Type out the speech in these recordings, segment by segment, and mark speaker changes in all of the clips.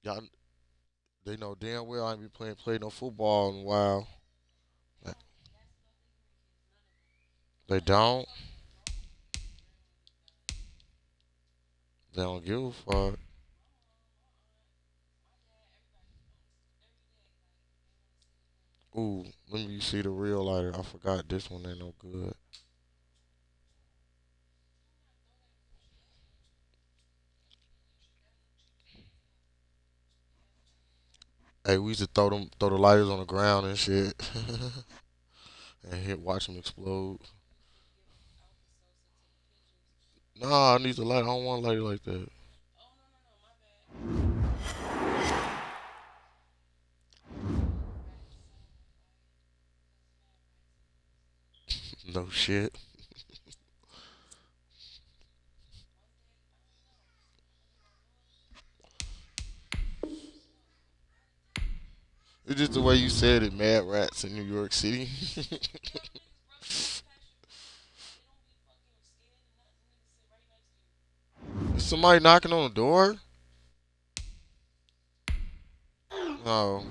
Speaker 1: Y'all, they know damn well I ain't be play no football in a while. Like, they don't. They don't give a fuck. Ooh, let me see the real lighter. I forgot this one ain't no good. Hey, we used to throw the lighters on the ground and shit, and watch them explode. Nah, I need the light. I don't want a lighter like that. No shit. It's just the way you said it. Mad rats in New York City. Is somebody knocking on the door? No.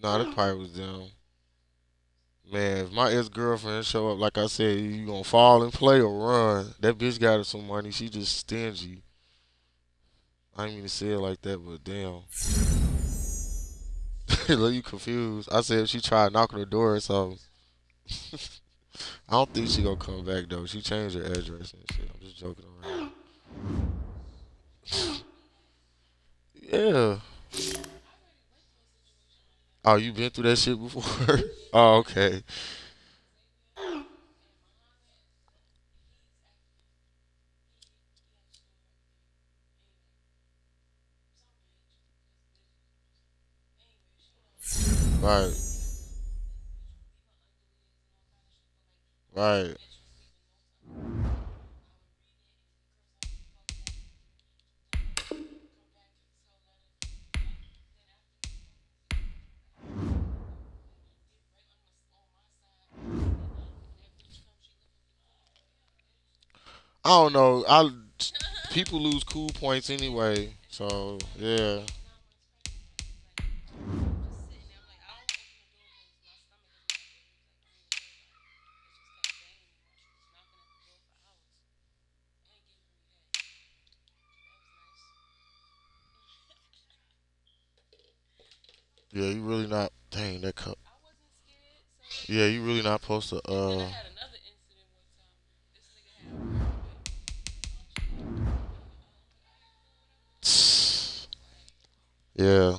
Speaker 1: Nah, that probably was them. Man, if my ex girlfriend show up, like I said, you gonna fall and play or run. That bitch got her some money. She just stingy. I didn't mean to say it like that, but damn. Look, you confused. I said if she tried knocking the door or something. I don't think she gonna come back though. She changed her address and shit. I'm just joking around. Yeah. Oh, you been through that shit before? Oh, okay. Right. Right. I don't know. I People lose cool points anyway. So yeah. Yeah, you really not. Dang that cup. Yeah, you really not supposed to. Yeah.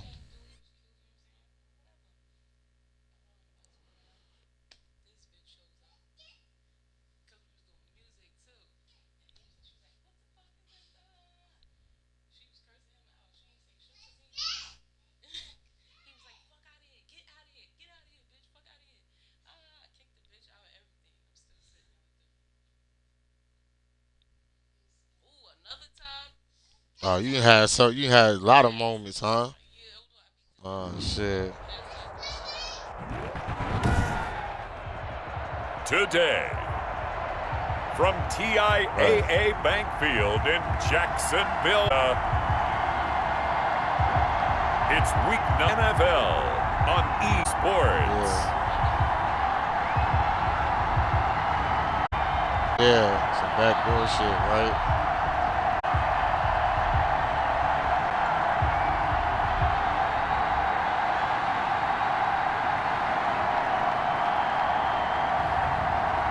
Speaker 1: Oh, you had a lot of moments, huh? Oh shit.
Speaker 2: Today, from
Speaker 1: Right.
Speaker 2: TIAA Bank Field in Jacksonville, it's Week 9 NFL on eSports.
Speaker 1: Yeah. Yeah. Some backdoor shit, right?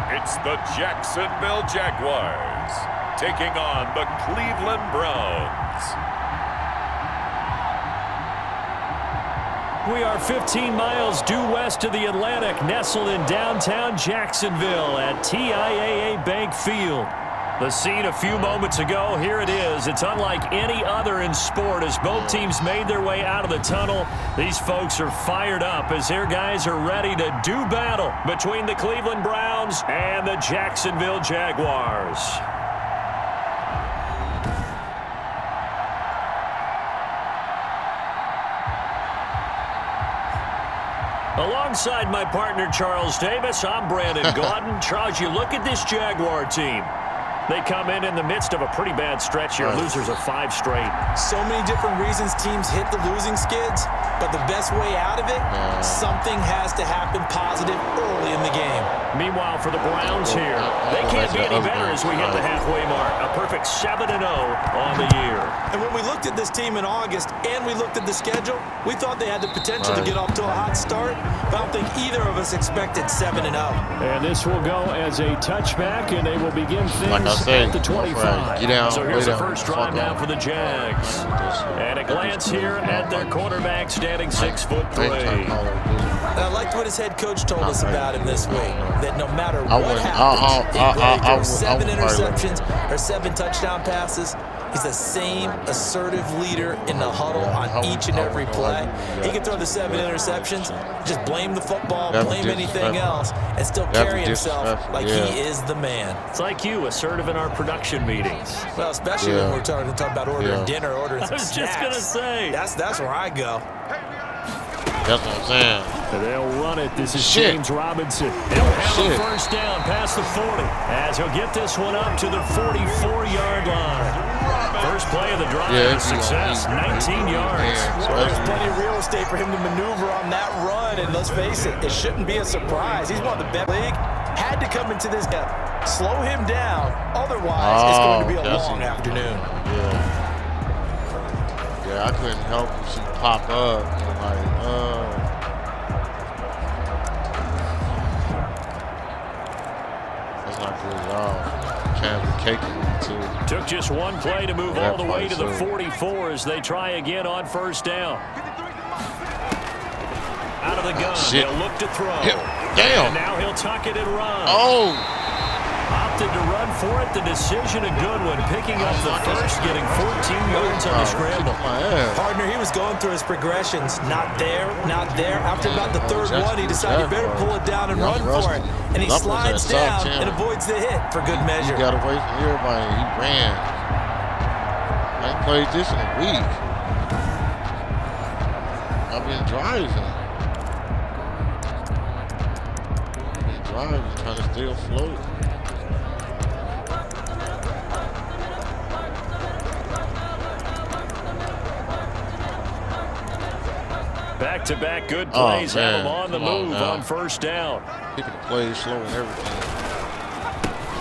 Speaker 2: It's the Jacksonville Jaguars taking on the Cleveland Browns.
Speaker 3: We are 15 miles due west of the Atlantic, nestled in downtown Jacksonville at TIAA Bank Field. The scene a few moments ago, here it is. It's unlike any other in sport as both teams made their way out of the tunnel. These folks are fired up as their guys are ready to do battle between the Cleveland Browns and the Jacksonville Jaguars. Alongside my partner, Charles Davis, I'm Brandon Gaudin. Charles, you look at this Jaguar team. They come in the midst of a pretty bad stretch here. Losers of 5 straight.
Speaker 4: So many different reasons teams hit the losing skids, but the best way out of it, something has to happen positive early in the game.
Speaker 3: Meanwhile, for the Browns here, they can't be any better as we hit the halfway mark. A perfect 7-0 on the year.
Speaker 4: And when we looked at this team in August and we looked at the schedule, we thought they had the potential to get off to a hot start, but I don't think either of us expected 7-0.
Speaker 3: And this will go as a touchback, and they will begin things at the 25.
Speaker 1: Get down,
Speaker 3: so here's the first drive now for the Jags. And a glance here at their quarterback standing 6'3".
Speaker 4: And I liked what his head coach told us about him this week, that no matter what happens, 7 interceptions or 7 touchdown passes, he's the same assertive leader in the huddle on each and every play. He can throw the 7 interceptions, just blame the football, blame anything else, and still carry himself like he is the man.
Speaker 3: It's like you, assertive in our production meetings.
Speaker 4: Well, especially when we're talking about ordering dinner, ordering some
Speaker 3: snacks. I was just going to say.
Speaker 4: That's where I go.
Speaker 1: That's what I'm saying.
Speaker 3: They'll run it. This is James Robinson. He'll have a first down past the 40 as he'll get this one up to the 44-yard line. First play of the drive is success, 19 yards.
Speaker 4: Well, there's plenty of real estate for him to maneuver on that run, and let's face it, it shouldn't be a surprise. He's one of the best in the league. Had to come into this game, slow him down. Otherwise, it's going to be a long afternoon.
Speaker 1: Yeah, I couldn't help when she pop up. That's not good at all. Can't be caking too.
Speaker 3: Took just one play to move all the way to the 44 as they try again on first down. Out of the gun, he'll look to throw.
Speaker 1: Damn.
Speaker 3: And now he'll tuck it and run. Opted to run for it. The decision a good one. Picking up the first, getting 14 yards on the scramble.
Speaker 4: Partner, he was going through his progressions. Not there, not there. After about the third one, he decided he better pull it down and run for it. And he slides down and avoids the hit for good measure.
Speaker 1: He got away from everybody. He ran. I ain't played this in a week. I've been driving. Trying to stay afloat.
Speaker 3: Back-to-back good plays have him on the move on first down.
Speaker 1: Picking the plays slow and everything.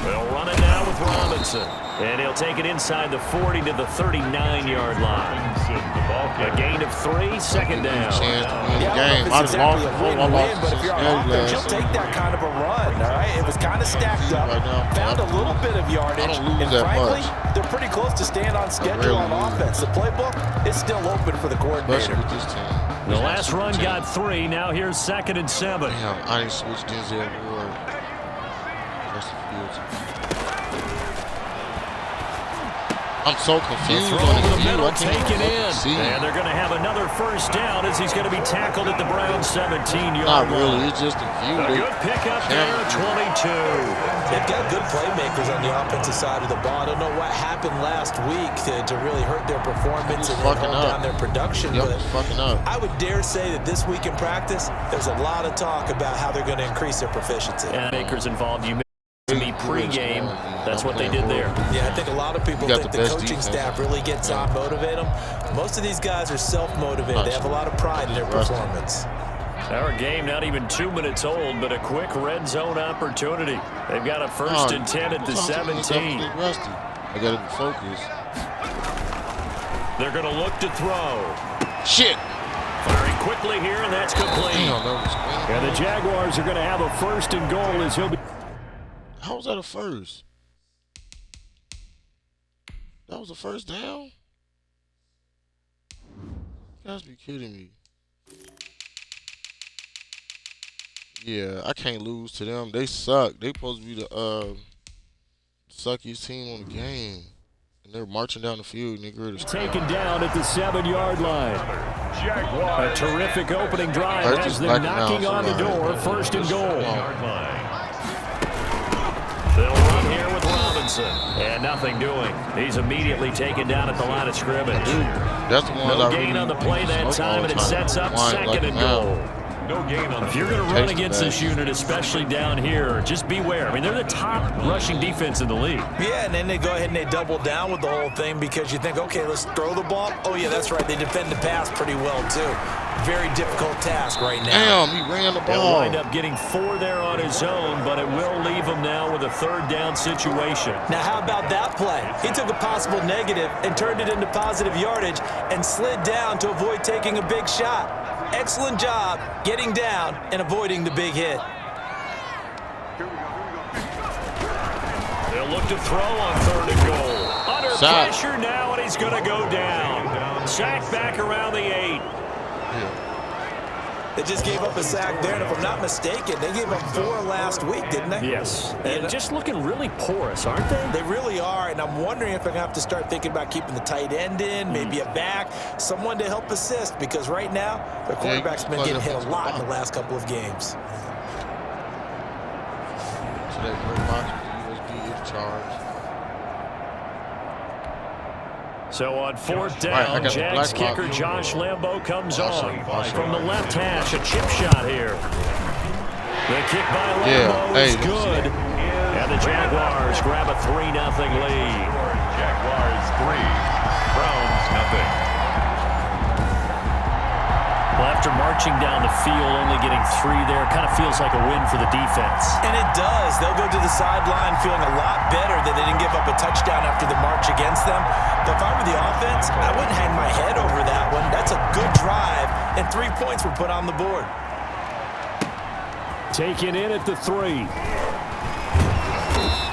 Speaker 3: They'll run it now with Robinson. And he'll take it inside the 40 to the 39-yard line. A gain of 3, second down.
Speaker 1: Chance to win the game. I just lost
Speaker 4: win, but if you're on offense, you'll take that kind of a run, all right? It was kind of stacked up, found a little bit of yardage, and frankly, they're pretty close to staying on schedule on offense. The playbook is still open for the coordinator.
Speaker 1: With this team.
Speaker 3: The last run got 3. Now here's 2nd and 7.
Speaker 1: Damn, I didn't switch Denzel Ward. I'm so confused on
Speaker 3: the middle, taken in. And they're going to have another first down as he's going to be tackled at the Browns 17-yard line.
Speaker 1: Not really, it's just a view.
Speaker 3: A good pickup there, 22.
Speaker 4: They've got good playmakers on the offensive side of the ball. I don't know what happened last week to really hurt their performance and hold down their production. But I would dare say that this week in practice, there's a lot of talk about how they're going to increase their proficiency.
Speaker 3: And makers involved. You to be pre-game. That's what they did there.
Speaker 4: Yeah, I think a lot of people think the coaching staff really gets on, motivate them. Most of these guys are self-motivated. They have a lot of pride in their performance.
Speaker 3: Our game not even 2 minutes old, but a quick red zone opportunity. They've got a 1st and 10 at the 17.
Speaker 1: I got to focus.
Speaker 3: They're going to look to throw.
Speaker 1: Shit.
Speaker 3: Firing quickly here, and that's complete. And the Jaguars are going to have a 1st and goal as he'll be.
Speaker 1: How was that a first? That was a first down? You guys be kidding me. Yeah, I can't lose to them. They suck. They supposed to be the suckiest team on the game. And they're marching down the field, nigga.
Speaker 3: Taken down at the 7-yard line. A terrific opening drive has them knocking on the door. 1st and goal. They'll run here with Robinson. And nothing doing. He's immediately taken down at the line of scrimmage.
Speaker 1: That's the one
Speaker 3: no gain on the play that time, and it sets up 2nd and goal.
Speaker 2: No gain on.
Speaker 3: If you're going to run against this unit, especially down here, just beware. I mean, they're the top rushing defense in the league.
Speaker 4: Yeah, and then they go ahead and they double down with the whole thing because you think, okay, let's throw the ball. Oh, yeah, that's right. They defend the pass pretty well, too. Very difficult task right now.
Speaker 1: Damn, he ran the
Speaker 3: He'll
Speaker 1: ball.
Speaker 3: wind up getting 4 there on his own, but it will leave him now with a 3rd down situation.
Speaker 4: Now, how about that play? He took a possible negative and turned it into positive yardage and slid down to avoid taking a big shot. Excellent job getting down and avoiding the big hit.
Speaker 3: They'll look to throw on 3rd and goal. Under pressure now, and he's going to go down. Sack back around the 8.
Speaker 4: They just gave up a sack there, and if I'm not mistaken, they gave up 4 last week, didn't they?
Speaker 3: Yes. And just looking really porous, aren't they?
Speaker 4: They really are, and I'm wondering if I'm going to have to start thinking about keeping the tight end in, maybe a back, someone to help assist, because right now, the quarterback's been getting hit a lot in the last couple of games.
Speaker 1: So that USB is charged.
Speaker 3: So on 4th down, Jags kicker Josh Lambo comes on. From the left hash, a chip shot here. The kick by Lambo is good. And the Jaguars grab a 3-0 lead.
Speaker 2: Jaguars 3, Browns nothing.
Speaker 3: Well, after marching down the field, only getting 3 there, kind of feels like a win for the defense.
Speaker 4: And it does. They'll go to the sideline feeling a lot better that they didn't give up a touchdown after the march against them. But if I were the offense, I wouldn't hang my head over that one. That's a good drive, and 3 points were put on the board.
Speaker 3: Taken in at the 3.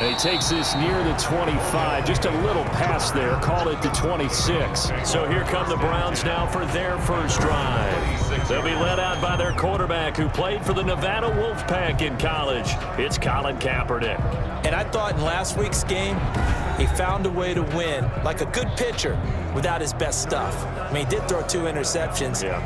Speaker 3: And he takes this near the 25. Just a little pass there. Call it the 26. So here come the Browns now for their first drive. They'll be led out by their quarterback who played for the Nevada Wolfpack in college. It's Colin Kaepernick.
Speaker 4: And I thought in last week's game, he found a way to win like a good pitcher without his best stuff. I mean, he did throw 2 interceptions.
Speaker 3: Yeah.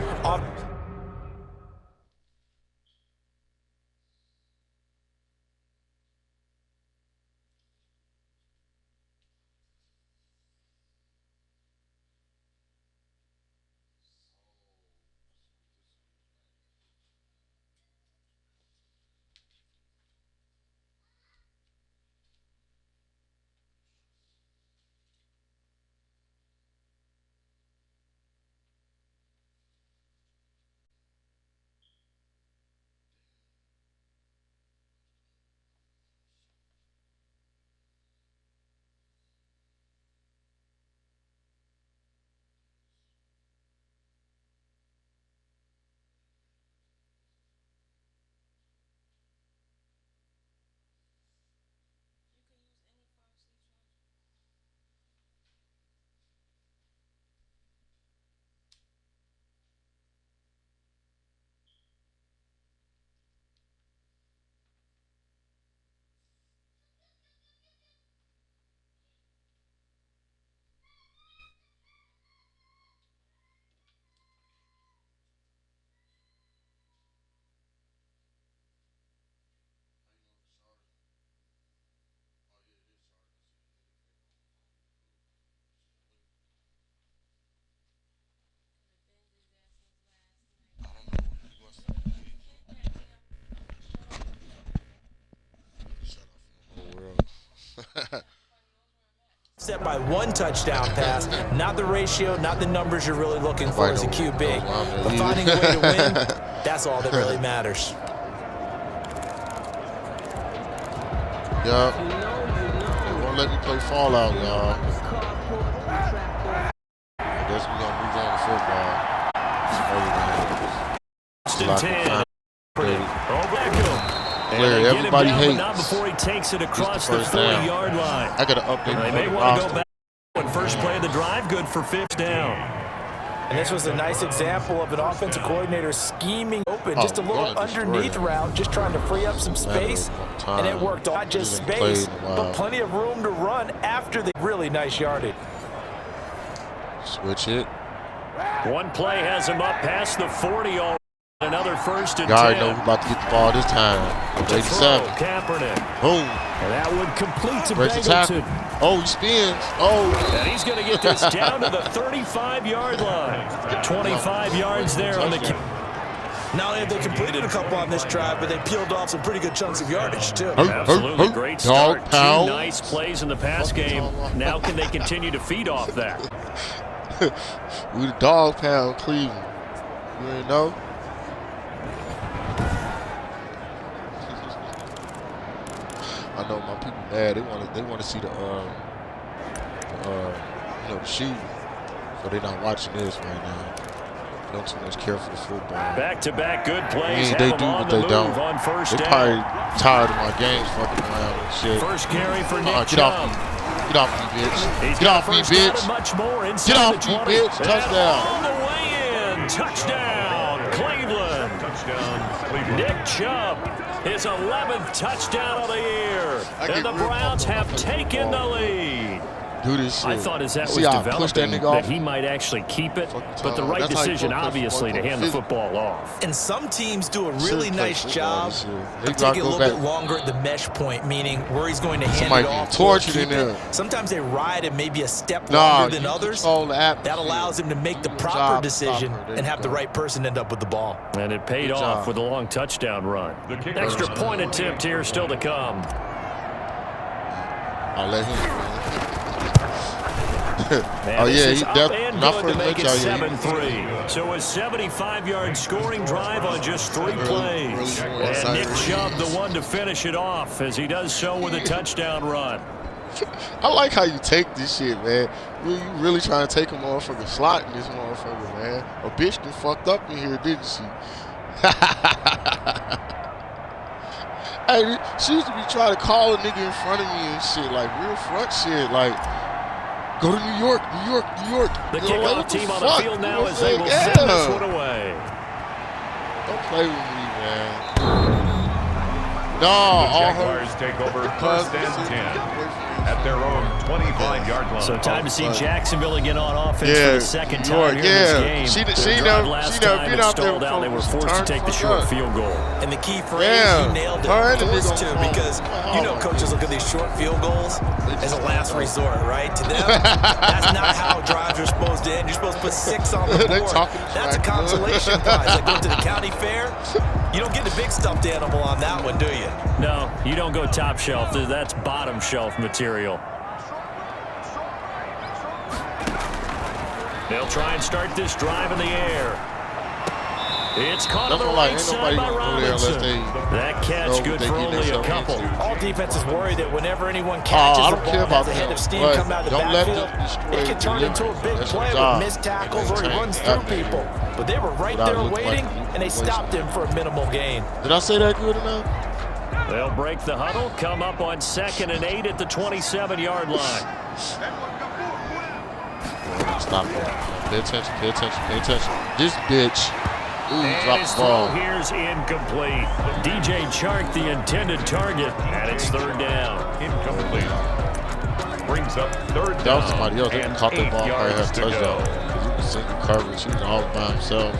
Speaker 4: Set by 1 touchdown pass, not the ratio, not the numbers you're really looking for as a QB. But finding a way to win, that's all that really matters.
Speaker 1: Yeah. They won't let me play Fallout, y'all. I guess we're going to move on to football. Player everybody hates.
Speaker 3: Not before he takes it across the 40-yard line.
Speaker 1: I got to update.
Speaker 3: They may want to go back. First play of the drive, good for 5th down.
Speaker 4: And this was a nice example of an offensive coordinator scheming open, just a little underneath route, just trying to free up some space, and it worked. Not just space, but plenty of room to run after the really nice yardage.
Speaker 1: Switch it.
Speaker 3: One play has him up past the 40 already. Another 1st and 10.
Speaker 1: Y'all know who's about to get the ball this time. 87.
Speaker 3: Kaepernick.
Speaker 1: Boom.
Speaker 3: And that would complete to
Speaker 1: Bengleton. Oh, he spins. Oh.
Speaker 3: And he's going to get this down to the 35-yard line. 25 yards there on the kick.
Speaker 4: Not only have they completed a couple on this drive, but they peeled off some pretty good chunks of yardage, too.
Speaker 3: Absolutely great start. Two nice plays in the pass game. Now can they continue to feed off that?
Speaker 1: We the dog pound Cleveland. You ain't know? I know my people mad. They want to see the the shooting, but they're not watching this right now. Don't too much care for the football.
Speaker 3: Back-to-back good plays.
Speaker 1: They do, but they don't.
Speaker 3: On first
Speaker 1: they
Speaker 3: down.
Speaker 1: probably tired of my games fucking around and shit.
Speaker 3: First carry for Nick
Speaker 1: Get off
Speaker 3: Chubb.
Speaker 1: me. Get off me, bitch.
Speaker 3: He's
Speaker 1: Get off me, bitch.
Speaker 3: Much more
Speaker 1: Get off me, bitch. Touchdown.
Speaker 3: All the way in. Touchdown, Cleveland.
Speaker 2: Touchdown, Cleveland.
Speaker 3: Nick Chubb, his 11th touchdown of the year. And the Browns have taken the lead.
Speaker 1: Do this shit.
Speaker 3: I thought as that was developing that he might actually keep it, but the right decision, obviously, to hand the football off.
Speaker 4: And some teams do a really nice job of taking a little bit longer at the mesh point, meaning where he's going to hand it off.
Speaker 1: Tortured in there.
Speaker 4: Sometimes they ride it maybe a step longer than others. That allows him to make the proper decision and have the right person end up with the ball.
Speaker 3: And it paid off with a long touchdown run. Extra point attempt here still to come.
Speaker 1: I'll let him. Oh yeah, he definitely not for
Speaker 3: make it 7-3. So a 75-yard scoring drive on just 3 plays. And Nick Chubb the one to finish it off as he does so with a touchdown run.
Speaker 1: I like how you take this shit, man. You really trying to take a motherfucking slot in this motherfucker, man. A bitch done fucked up in here, didn't she? Hey, she used to be trying to call a nigga in front of me and shit, like real front shit, like. Go to New York, New York, New York.
Speaker 3: The kickoff team on the field now as they will send this one away.
Speaker 1: Don't play with me, man. No,
Speaker 2: the Jaguars take over first and 10 at their own 25-yard line.
Speaker 3: So time to see Jacksonville again on offense for the second time here in this game.
Speaker 1: She never been out there
Speaker 3: before. They were forced to take the short field goal.
Speaker 4: And the key phrase, he nailed it, forced to, because you know coaches look at these short field goals as a last resort, right? To them, that's not how drives are supposed to end. You're supposed to put 6 on the board. That's a consolation prize. Like going to the county fair, you don't get the big stuffed animal on that one, do you?
Speaker 3: No, you don't go top shelf. That's bottom shelf material. They'll try and start this drive in the air. It's caught on the right side by Robinson. That catch good for only a couple.
Speaker 4: All defenses worry that whenever anyone catches the ball and has a head of steam come out of the backfield, it can turn into a big play with missed tackles or he runs through people. But they were right there waiting, and they stopped him for a minimal gain.
Speaker 1: Did I say that good enough?
Speaker 3: They'll break the huddle, come up on 2nd and 8 at the 27-yard line.
Speaker 1: Stop it. Pay attention, pay attention, pay attention. This bitch. Ooh,
Speaker 3: and his throw here's incomplete. DJ Chark, the intended target, and it's 3rd down.
Speaker 2: Incomplete. Brings up 3rd down.
Speaker 1: That was somebody else that caught that ball right at touchdown. Because he was single coverage. He was all by himself.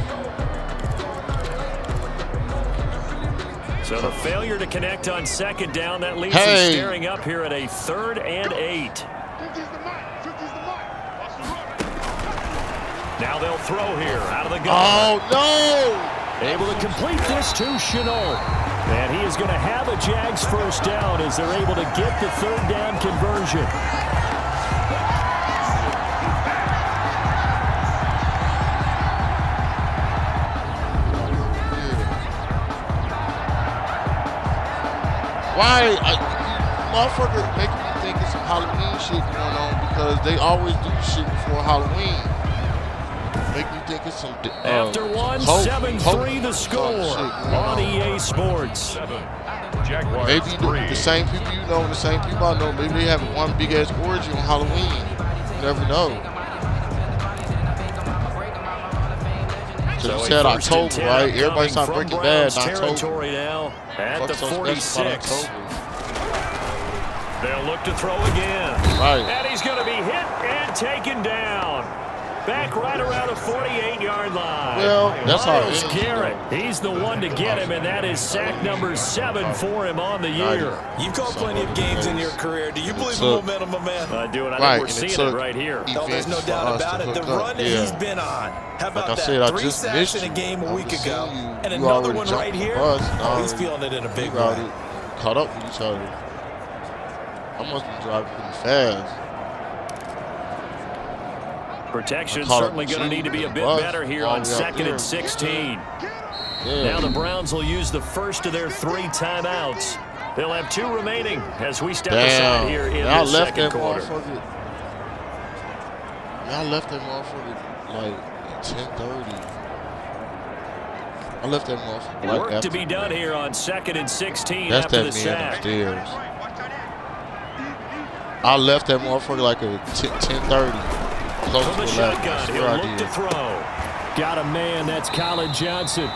Speaker 3: So the failure to connect on 2nd down, that leaves them staring up here at a 3rd and 8. Now they'll throw here out of the gun.
Speaker 1: Oh, no!
Speaker 3: Able to complete this to Shenault. And he is going to have a Jags first down as they're able to get the 3rd down conversion.
Speaker 1: Why? Motherfucker making me think it's some Halloween shit going on because they always do shit before Halloween. Make me think it's some.
Speaker 3: After one, 7-3 the score on EA Sports.
Speaker 2: Jaguars
Speaker 1: maybe the same people you know and the same people I know, maybe they have one big ass orgy on Halloween. You never know. So you said October, right? Everybody started Breaking Bad in October.
Speaker 3: Now at the 46. They'll look to throw again.
Speaker 1: Right.
Speaker 3: And he's going to be hit and taken down. back right around the 48-yard line.
Speaker 1: Well, that's how
Speaker 3: Myles Garrett, he's the one to get him, and that is sack number 7 for him on the year.
Speaker 4: You've called plenty of games in your career. Do you believe in momentum, my man?
Speaker 3: I do, and I think we're seeing it right here.
Speaker 4: No, there's no doubt about it. The run that he's been on. How about that? 3 sacks in a game a week ago, and another one right here. Oh, he's feeling it in a big way.
Speaker 1: Caught up with each other. I must be driving pretty fast.
Speaker 3: Protection certainly going to need to be a bit better here on 2nd and 16. Now the Browns will use the first of their 3 timeouts. They'll have 2 remaining as we step aside here in the second quarter.
Speaker 1: I left that motherfucker like 10:30. I left that motherfucker like
Speaker 3: work to be done here on 2nd and 16
Speaker 1: That's
Speaker 3: after
Speaker 1: that
Speaker 3: the sack.
Speaker 1: Upstairs. I left that motherfucker like a 10:30. Close
Speaker 3: From the
Speaker 1: to
Speaker 3: shotgun, he'll look to throw. Got a man, that's Colin Johnson.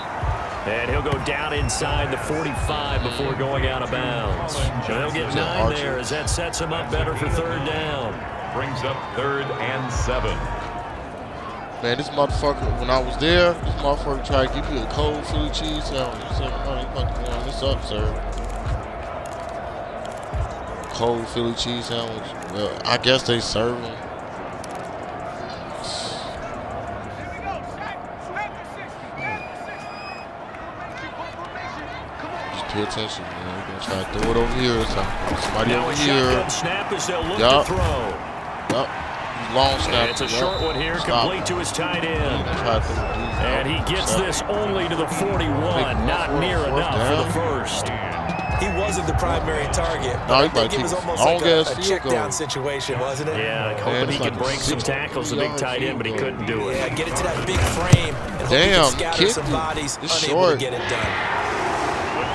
Speaker 3: And he'll go down inside the 45 before going out of bounds. So they'll get 9 there as that sets him up better for 3rd down.
Speaker 2: Brings up 3rd and 7.
Speaker 1: Man, this motherfucker, when I was there, this motherfucker tried to give me a cold Philly cheese sandwich. I said, oh, you about to warm this up, sir. Cold Philly cheese sandwich. Well, I guess they serve them. Just pay attention, man. We're going to try to throw it over here or something. Somebody
Speaker 3: now
Speaker 1: over here.
Speaker 3: Snap as they'll look to throw.
Speaker 1: Yup. Long snap.
Speaker 3: And it's a short one here, complete to his tight end. And he gets this only to the 41, not near enough for the first.
Speaker 4: He wasn't the primary target.
Speaker 1: No,
Speaker 4: I think it was almost like a check down situation, wasn't it?
Speaker 3: Yeah, hoping he could break some tackles, the big tight end, but he couldn't do it.
Speaker 4: Yeah, get it to that big frame and hope he can scatter some bodies, unable to get it done.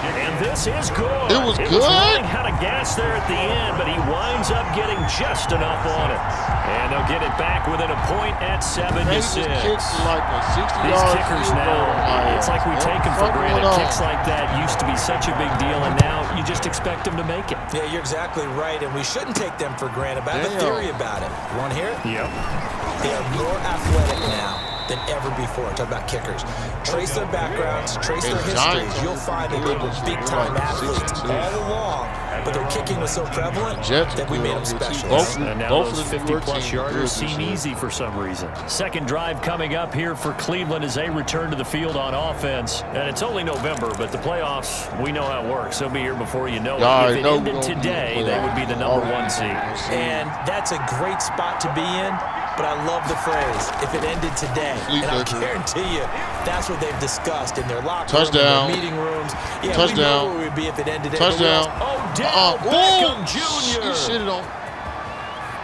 Speaker 3: And this is good.
Speaker 1: It was good.
Speaker 3: Was running out of gas there at the end, but he winds up getting just enough on it. And they'll get it back within a point at 7-6.
Speaker 1: These
Speaker 3: kickers now, it's like we take them for granted. Kicks like that used to be such a big deal, and now you just expect them to make it.
Speaker 4: Yeah, you're exactly right, and we shouldn't take them for granted. But I have a theory about it. You want to hear it?
Speaker 3: Yep.
Speaker 4: They are more athletic now than ever before. Talk about kickers. Trace their backgrounds, trace their histories. You'll find that they were big-time athletes all along, but their kicking was so prevalent that we made them special.
Speaker 3: And now those 50-plus yarders seem easy for some reason. Second drive coming up here for Cleveland as they return to the field on offense. And it's only November, but the playoffs, we know how it works. They'll be here before you know it. If it ended today, they would be the #1 seed.
Speaker 4: And that's a great spot to be in. But I love the phrase, if it ended today. And I guarantee you, that's what they've discussed in their locker room, in their meeting rooms. Yeah, we know where we'd be if it ended today.
Speaker 1: Touchdown.
Speaker 3: Odell Beckham Jr.
Speaker 1: He shitted on.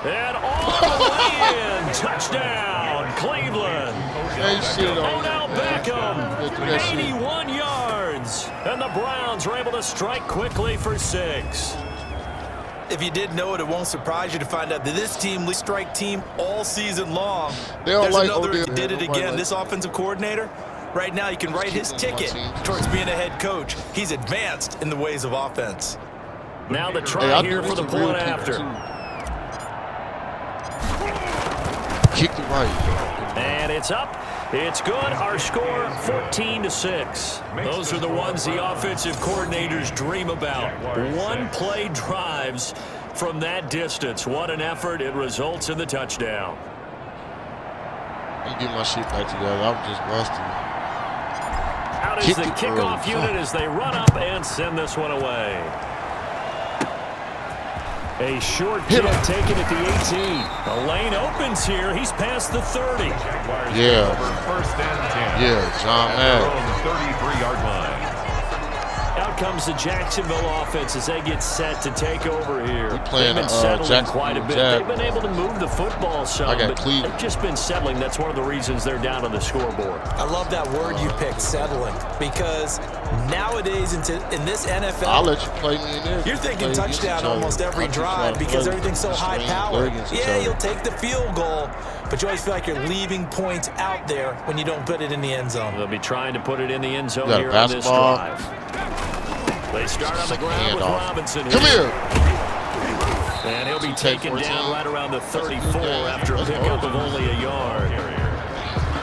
Speaker 3: And all the way in. Touchdown, Cleveland. Odell Beckham, 81 yards. And the Browns are able to strike quickly for 6.
Speaker 4: If you didn't know it, it won't surprise you to find out that this team, we strike team all season long.
Speaker 1: There's
Speaker 4: another who did it again. This offensive coordinator, right now, you can write his ticket towards being a head coach. He's advanced in the ways of offense.
Speaker 3: Now the try here for the point after.
Speaker 1: Kick the right.
Speaker 3: And it's up. It's good. Our score, 14-6. Those are the ones the offensive coordinators dream about. One-play drives from that distance. What an effort. It results in the touchdown.
Speaker 1: I'm getting my shit back together. I'm just rusty.
Speaker 3: Out is the kickoff unit as they run up and send this one away. A short kick taken at the 18. The lane opens here. He's past the 30.
Speaker 1: Yeah.
Speaker 2: First and 10.
Speaker 1: Yeah, John Madden.
Speaker 2: 33-yard line.
Speaker 3: Out comes the Jacksonville offense as they get set to take over here.
Speaker 1: They've
Speaker 3: been settling quite a bit. They've been able to move the football some, but they've just been settling. That's one of the reasons they're down on the scoreboard.
Speaker 4: I love that word you picked, settling, because nowadays in this NFL,
Speaker 1: I'll let you play me in there.
Speaker 4: You're thinking touchdown almost every drive because everything's so high-powered. Yeah, you'll take the field goal, but you always feel like you're leaving points out there when you don't put it in the end zone.
Speaker 3: They'll be trying to put it in the end zone here on this drive. They start on the ground with Robinson here.
Speaker 1: Come here.
Speaker 3: And he'll be taken down right around the 34 after a pickup of only a yard.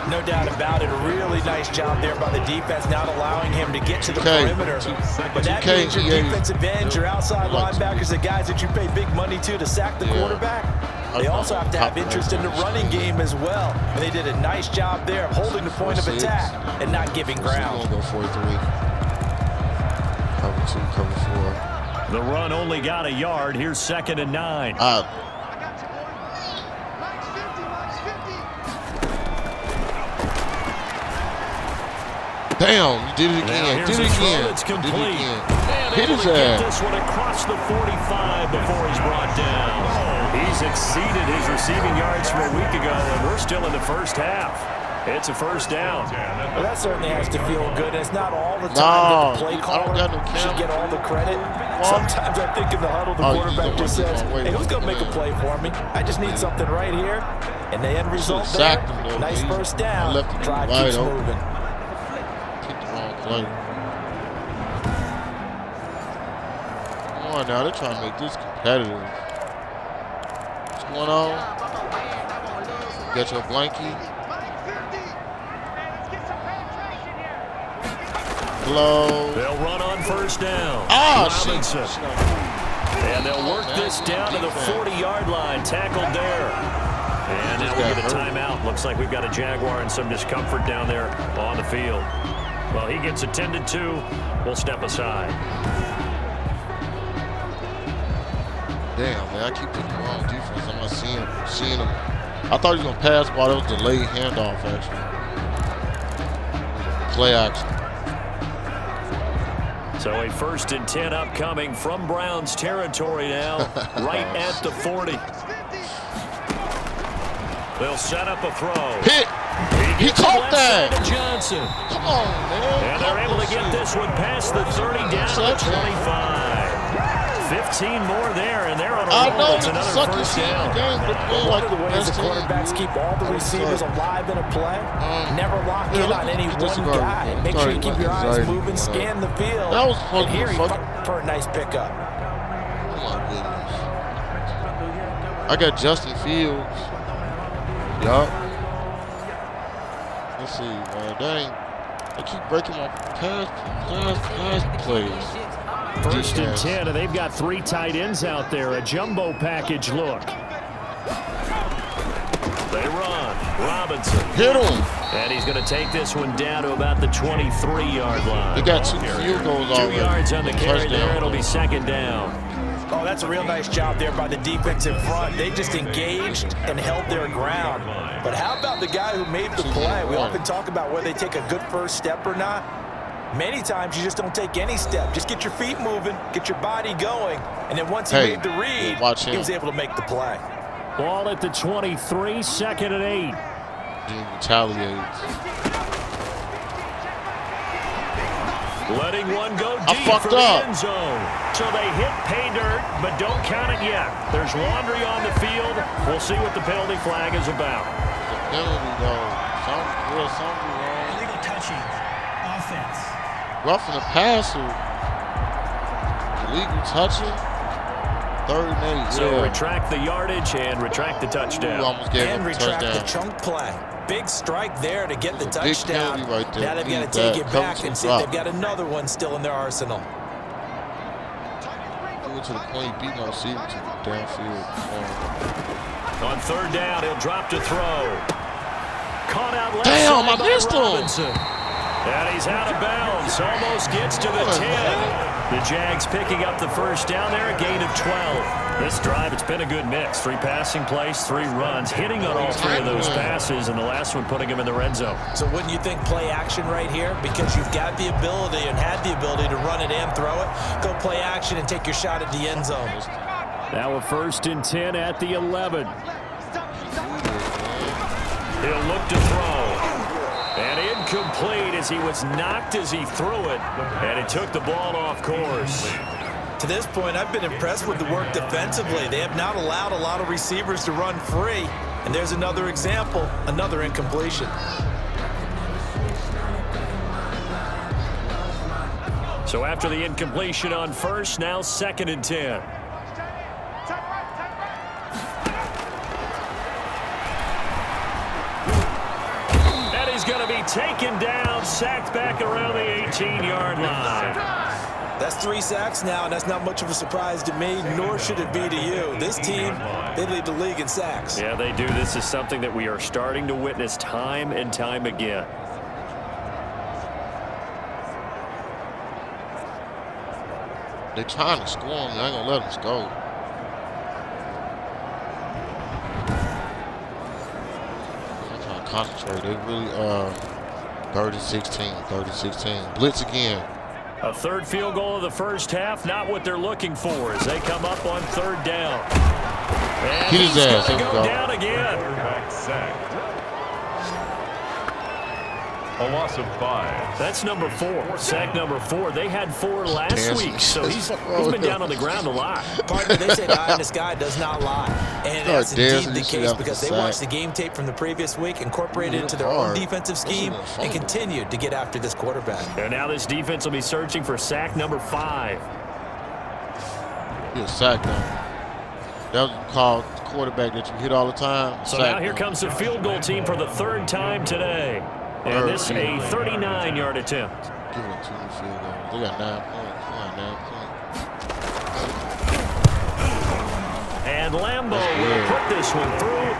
Speaker 4: No doubt about it. A really nice job there by the defense, not allowing him to get to the perimeter. But that means your defensive ends, your outside linebackers, the guys that you pay big money to sack the quarterback, they also have to have interest in the running game as well. And they did a nice job there of holding the point of attack and not giving ground.
Speaker 1: We're going to go 4-3. Cover 2, cover 4.
Speaker 3: The run only got a yard. Here's 2nd and 9.
Speaker 1: Damn, you did it again. Did it again.
Speaker 3: It's complete.
Speaker 1: Hit his
Speaker 3: ass. This one across the 45 before he's brought down. He's exceeded his receiving yards from a week ago, and we're still in the first half. It's a first down.
Speaker 4: Well, that certainly has to feel good. It's not all the time that the play caller should get all the credit. Sometimes I think in the huddle, the quarterback just says, hey, who's going to make a play for me? I just need something right here. And the end result there, nice first down. Drive keeps moving.
Speaker 1: Come on now, they're trying to make this competitive. What's going on? Get your blankie. Hello.
Speaker 3: They'll run on first down.
Speaker 1: Robinson.
Speaker 3: And they'll work this down to the 40-yard line. Tackled there. And now we get a timeout. Looks like we've got a Jaguar and some discomfort down there on the field. Well, he gets attended to. We'll step aside.
Speaker 1: Damn, man, I keep picking the wrong defense. I'm not seeing him. I thought he was going to pass ball. That was delayed handoff, actually. Play action.
Speaker 3: So a 1st and 10 upcoming from Browns territory now, right at the 40. They'll set up a throw.
Speaker 1: Hit! He caught that!
Speaker 3: Johnson.
Speaker 1: Come on, man.
Speaker 3: And they're able to get this one past the 30 down to the 25. 15 more there, and they're on a roll. It's another first down.
Speaker 4: One of the ways the quarterbacks keep all the receivers alive in a play, never lock in on any one guy. Make sure you keep your eyes moving, scan the field.
Speaker 1: That was
Speaker 4: and here he for a nice pickup.
Speaker 1: Oh, my goodness. I got Justin Fields. Yup. Let's see, man. Dang. They keep breaking my pass plays.
Speaker 3: 1st and 10, and they've got 3 tight ends out there. A jumbo package look. They run. Robinson.
Speaker 1: Hit him.
Speaker 3: And he's going to take this one down to about the 23-yard line.
Speaker 1: They got 2 field goals already.
Speaker 3: 2 yards on the carry there. It'll be 2nd down.
Speaker 4: Oh, that's a real nice job there by the defensive front. They just engaged and held their ground. But how about the guy who made the play? We often talk about whether they take a good first step or not. Many times you just don't take any step. Just get your feet moving, get your body going, and then once he made the read, he was able to make the play.
Speaker 3: Ball at the 23, 2nd and 8.
Speaker 1: He retaliates.
Speaker 3: Letting one go deep for the end zone. So they hit pay dirt, but don't count it yet. There's laundry on the field. We'll see what the penalty flag is about.
Speaker 1: The penalty, though. Something wrong.
Speaker 5: Illegal touching. Offense.
Speaker 1: Roughing the passer. Illegal touching. 3rd and 8.
Speaker 3: So retract the yardage and retract the touchdown.
Speaker 4: And retract the chunk play. Big strike there to get the touchdown.
Speaker 1: Right there.
Speaker 4: Now they've got to take it back and see if they've got another one still in their arsenal.
Speaker 1: To the point, beat my receiver to the downfield.
Speaker 3: On 3rd down, he'll drop to throw. Caught out left
Speaker 1: Damn,
Speaker 3: side
Speaker 1: I missed
Speaker 3: him. And he's out of bounds. Almost gets to the 10. The Jags picking up the first down there, a gain of 12. This drive, it's been a good mix. 3 passing plays, 3 runs, hitting on all 3 of those passes, and the last one putting him in the red zone.
Speaker 4: So wouldn't you think play action right here? Because you've got the ability and had the ability to run it and throw it. Go play action and take your shot at the end zone.
Speaker 3: Now a 1st and 10 at the 11. He'll look to throw. And incomplete as he was knocked as he threw it. And it took the ball off course.
Speaker 4: To this point, I've been impressed with the work defensively. They have not allowed a lot of receivers to run free. And there's another example, another incompletion.
Speaker 3: So after the incompletion on 1st, now 2nd and 10. And to be taken down, sacked back around the 18-yard line.
Speaker 4: That's 3 sacks now, and that's not much of a surprise to me, nor should it be to you. This team, they lead the league in sacks.
Speaker 3: Yeah, they do. This is something that we are starting to witness time and time again.
Speaker 1: They're trying to score him. I ain't going to let them score. I'm trying to concentrate. They really 30-16, 30-16. Blitz again.
Speaker 3: A third field goal of the first half, not what they're looking for as they come up on 3rd down. And
Speaker 1: Get his ass.
Speaker 3: going to
Speaker 1: There
Speaker 3: go
Speaker 1: we go.
Speaker 3: down again.
Speaker 2: Quarterback sacked. A loss of 5.
Speaker 3: That's number 4. Sack number 4. They had 4 last week, so he's been down on the ground a lot.
Speaker 4: Partner, they say the eye in the sky does not lie. And that's indeed the case because they watched the game tape from the previous week, incorporated it into their own defensive scheme, and continued to get after this quarterback.
Speaker 3: And now this defense will be searching for sack number 5.
Speaker 1: He was sacked now. That was called quarterback that you hit all the time.
Speaker 3: So now here comes the field goal team for the 3rd time today. And this is a 39-yard attempt.
Speaker 1: Give it 2 field goals. They got 9 points. They got 9 points.
Speaker 3: And Lambeau will put this one through.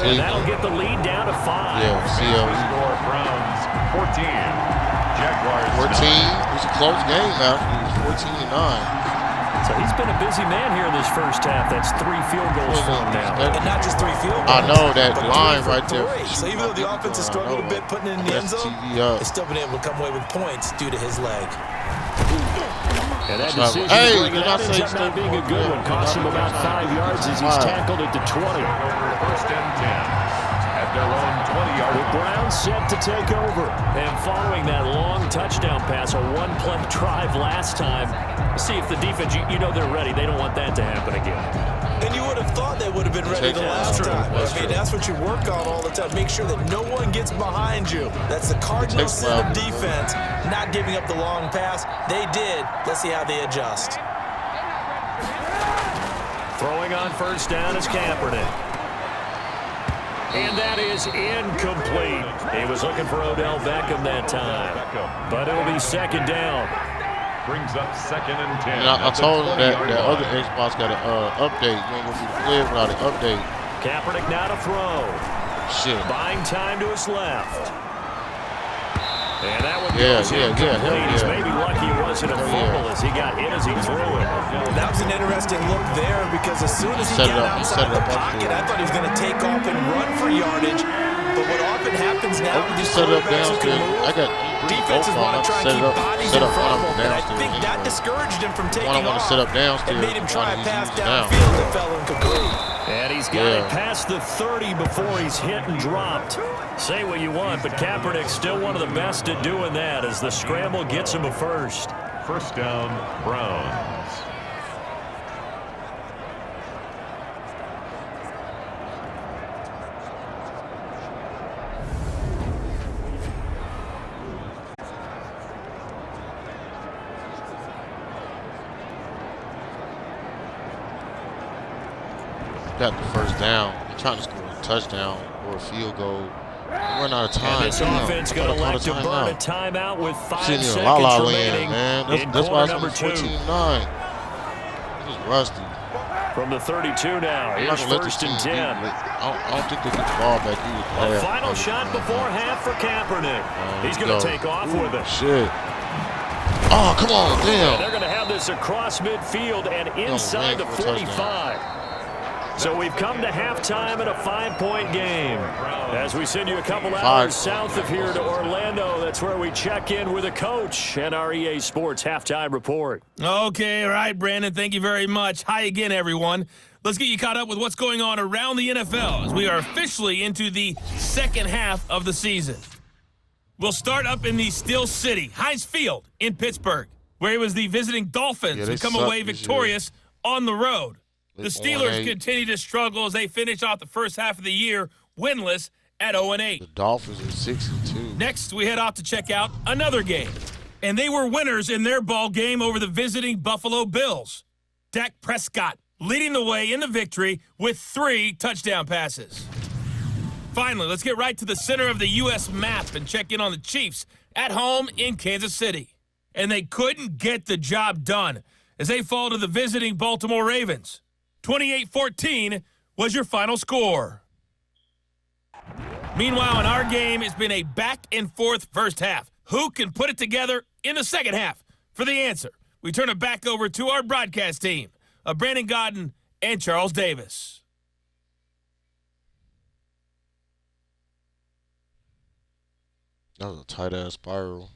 Speaker 3: And that'll get the lead down to 5.
Speaker 1: Yeah,
Speaker 2: Score Browns 14. Jaguars
Speaker 1: 14. It was a close game after. It was 14-9.
Speaker 3: So he's been a busy man here in this first half. That's 3 field goals for him now.
Speaker 4: And not just 3 field goals.
Speaker 1: I know that line right there.
Speaker 4: So even though the offense has struggled a bit putting it in the end zone, it's still been able to come away with points due to his leg.
Speaker 3: And that decision to bring it out ends up not being a good one. Cost him about 5 yards as he's tackled at the 20.
Speaker 2: 1st and 10. At their own 20-yard line.
Speaker 3: The Browns set to take over. And following that long touchdown pass, a 1-play drive last time, see if the defense, you know they're ready. They don't want that to happen again.
Speaker 4: And you would have thought they would have been ready the last time. I mean, that's what you work on all the time. Make sure that no one gets behind you. That's the cardinal sin of defense, not giving up the long pass. They did. Let's see how they adjust.
Speaker 3: Throwing on 1st down is Kaepernick. And that is incomplete. He was looking for Odell Beckham that time. But it'll be 2nd down.
Speaker 2: Brings up 2nd and 10.
Speaker 1: And I told him that the other Xbox got an update. You ain't going to be clear without an update.
Speaker 3: Kaepernick now to throw.
Speaker 1: Shit.
Speaker 3: Buying time to his left. And that one goes incomplete. He's maybe lucky it wasn't a fumble as he got hit as he threw it.
Speaker 4: That was an interesting look there because as soon as he got outside the pocket, I thought he was going to take off and run for yardage. But what often happens now with these quarterbacks who can move, defenses want to try and keep bodies in front of them. And I think that discouraged him from taking off and made him try a pass downfield that fell incomplete.
Speaker 3: And he's got it past the 30 before he's hit and dropped. Say what you want, but Kaepernick's still one of the best at doing that as the scramble gets him a first.
Speaker 2: 1st down, Browns.
Speaker 1: Got the 1st down. They're trying to score a touchdown or a field goal. Run out of time.
Speaker 3: And this offense going to elect to burn a timeout with 5 seconds remaining in quarter number 2.
Speaker 1: 14-9. This is rusty.
Speaker 3: From the 32 now, here's 1st and 10.
Speaker 1: I don't think they get the ball back either.
Speaker 3: A final shot before half for Kaepernick. He's going to take off with it.
Speaker 1: Shit. Oh, come on, damn.
Speaker 3: They're going to have this across midfield and inside the 45. So we've come to halftime in a 5-point game. As we send you a couple hours south of here to Orlando, that's where we check in with a coach and our EA Sports halftime report.
Speaker 6: Okay, all right, Brandon, thank you very much. Hi again, everyone. Let's get you caught up with what's going on around the NFL as we are officially into the 2nd half of the season. We'll start up in the Steel City, Heinz Field in Pittsburgh, where it was the visiting Dolphins who come away victorious on the road. The Steelers continue to struggle as they finish off the first half of the year winless at 0-8.
Speaker 1: The Dolphins are 6-2.
Speaker 6: Next, we head off to check out another game. And they were winners in their ball game over the visiting Buffalo Bills. Dak Prescott leading the way in the victory with 3 touchdown passes. Finally, let's get right to the center of the U.S. map and check in on the Chiefs at home in Kansas City. And they couldn't get the job done as they fall to the visiting Baltimore Ravens. 28-14 was your final score. Meanwhile, in our game, it's been a back-and-forth first half. Who can put it together in the second half? For the answer, we turn it back over to our broadcast team of Brandon Gaudin and Charles Davis.
Speaker 1: That was a tight-ass spiral.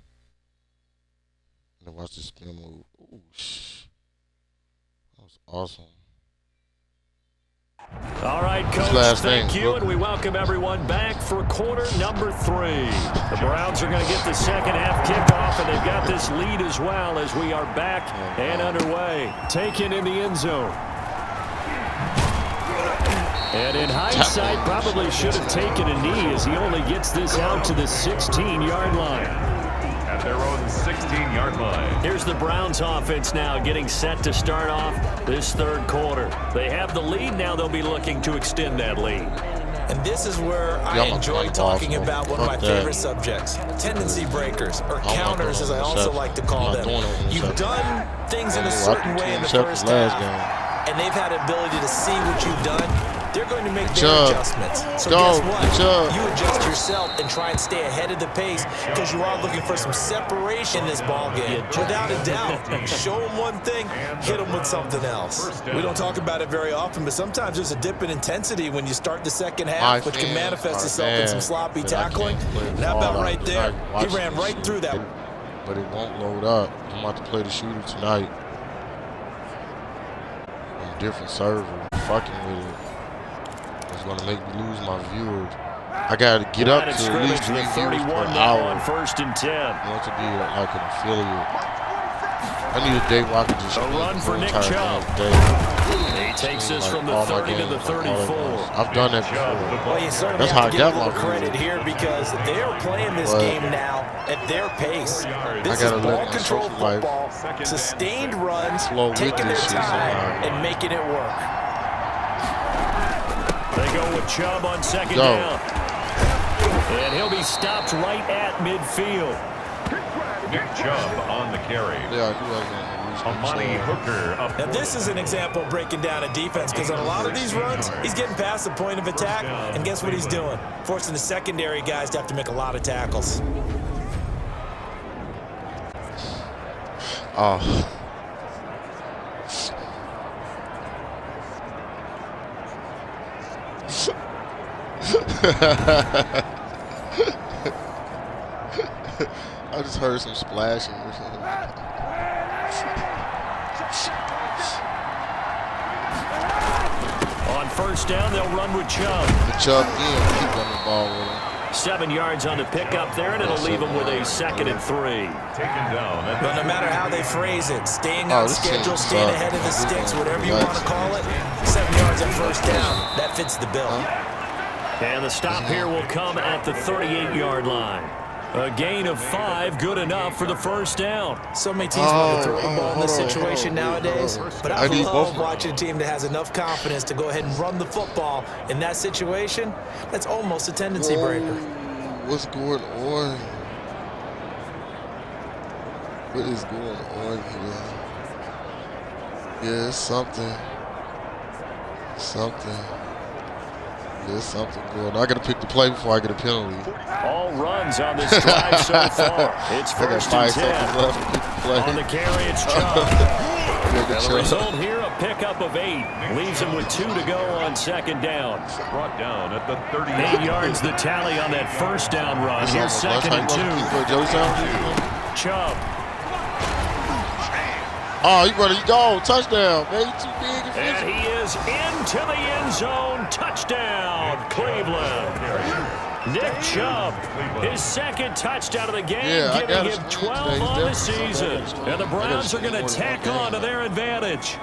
Speaker 1: And watch this spin move. Ooh, that was awesome.
Speaker 3: All right, Coach, thank you, and we welcome everyone back for quarter number 3. The Browns are going to get the second half kickoff, and they've got this lead as well as we are back and underway. Taken in the end zone. And in hindsight, probably should have taken a knee as he only gets this out to the 16-yard line.
Speaker 2: At their own 16-yard line.
Speaker 3: Here's the Browns offense now getting set to start off this third quarter. They have the lead. Now they'll be looking to extend that lead.
Speaker 4: And this is where I enjoy talking about one of my favorite subjects, tendency breakers, or counters as I also like to call them. You've done things in a certain way in the first half, and they've had the ability to see what you've done. They're going to make their adjustments. So guess what? You adjust yourself and try and stay ahead of the pace because you are looking for some separation in this ballgame. Without a doubt, show them one thing, hit them with something else. We don't talk about it very often, but sometimes there's a dip in intensity when you start the second half, which can manifest itself in some sloppy tackling. And how about right there? He ran right through that.
Speaker 1: But it won't load up. I'm about to play the shooter tonight. On a different server. Fucking with it. It's going to make me lose my viewers. I got to get up to at least 3 viewers per hour.
Speaker 3: On 1st and 10.
Speaker 1: I want to be like an affiliate. I need a day where I can just
Speaker 3: run for Nick Chubb. He takes us from the 30 to the 34.
Speaker 1: I've done that before.
Speaker 4: Well, you certainly
Speaker 1: That's
Speaker 4: have to
Speaker 1: how I
Speaker 4: give
Speaker 1: got
Speaker 4: them
Speaker 1: my
Speaker 4: credit here because they are playing this game now at their pace. This is ball control football, sustained runs, taking their time, and making it work.
Speaker 3: They go with Chubb on second down. And he'll be stopped right at midfield.
Speaker 2: Nick Chubb on the carry. Amani Hooker up.
Speaker 4: Now this is an example of breaking down a defense because on a lot of these runs, he's getting past the point of attack, and guess what he's doing? Forcing the secondary guys to have to make a lot of tackles.
Speaker 1: Oh. I just heard some splashing or something.
Speaker 3: On first down, they'll run with Chubb.
Speaker 1: The Chubb in, keep on the ball with him.
Speaker 3: 7 yards on the pickup there, and it'll leave them with a 2nd and 3.
Speaker 2: Taken down.
Speaker 4: But no matter how they phrase it, staying on schedule, staying ahead of the sticks, whatever you want to call it, 7 yards on first down, that fits the bill.
Speaker 3: And the stop here will come at the 38-yard line. A gain of 5, good enough for the first down.
Speaker 4: So many teams want to throw the ball in this situation nowadays, but I love watching a team that has enough confidence to go ahead and run the football. In that situation, that's almost a tendency breaker.
Speaker 1: What's going on? What is going on here? Yeah, it's something. There's something going on. I got to pick the play before I get a penalty.
Speaker 3: All runs on this drive so far. It's 1st and 10. On the carry, it's Chubb. The result here, a pickup of 8. Leaves him with 2 to go on second down.
Speaker 2: Brought down at the 30.
Speaker 3: 8 yards the tally on that first down run. Here's 2nd and 2. Chubb.
Speaker 1: Oh, you better go. Touchdown, man. You too big.
Speaker 3: And he is into the end zone. Touchdown, Cleveland. Nick Chubb, his 2nd touchdown of the game, giving him 12 on the season. And the Browns are going to tack on to their advantage.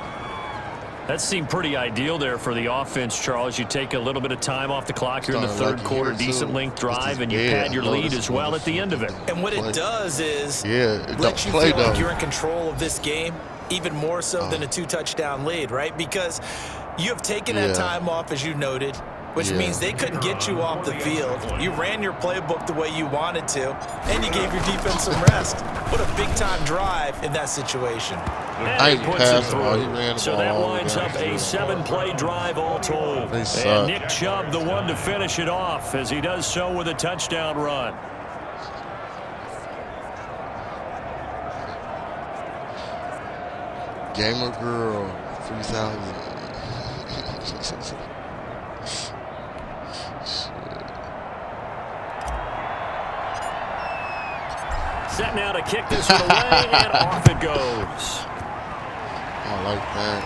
Speaker 3: That seemed pretty ideal there for the offense, Charles. You take a little bit of time off the clock here in the third quarter, decent length drive, and you pad your lead as well at the end of it.
Speaker 4: And what it does is let you feel like you're in control of this game, even more so than a 2-touchdown lead, right? Because you have taken that time off, as you noted. which means they couldn't get you off the field. You ran your playbook the way you wanted to, and you gave your defense some rest. What a big-time drive in that situation.
Speaker 3: And he puts it through. So that lines up a 7-play drive all told. And Nick Chubb, the one to finish it off, as he does so with a touchdown run.
Speaker 1: Gamer Girl, 3,000.
Speaker 3: Set now to kick this one away, and off it goes.
Speaker 1: I like that.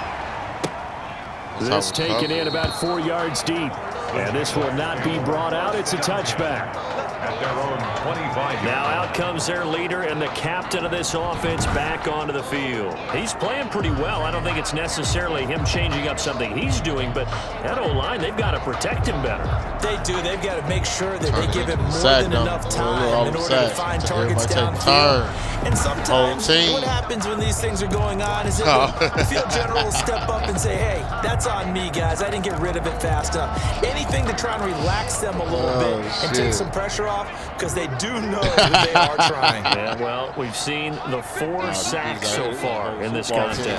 Speaker 3: This taken in about 4 yards deep. And this will not be brought out. It's a touchback.
Speaker 2: At their own 25.
Speaker 3: Now out comes their leader and the captain of this offense back onto the field. He's playing pretty well. I don't think it's necessarily him changing up something he's doing, but that O-line, they've got to protect him better.
Speaker 4: They do. They've got to make sure that they give him more than enough time in order to find targets downfield. And sometimes what happens when these things are going on is that the field general will step up and say, hey, that's on me, guys. I didn't get rid of it fast enough. Anything to try and relax them a little bit and take some pressure off, because they do know that they are trying.
Speaker 3: Yeah, well, we've seen the 4 sacks so far in this contest.
Speaker 1: The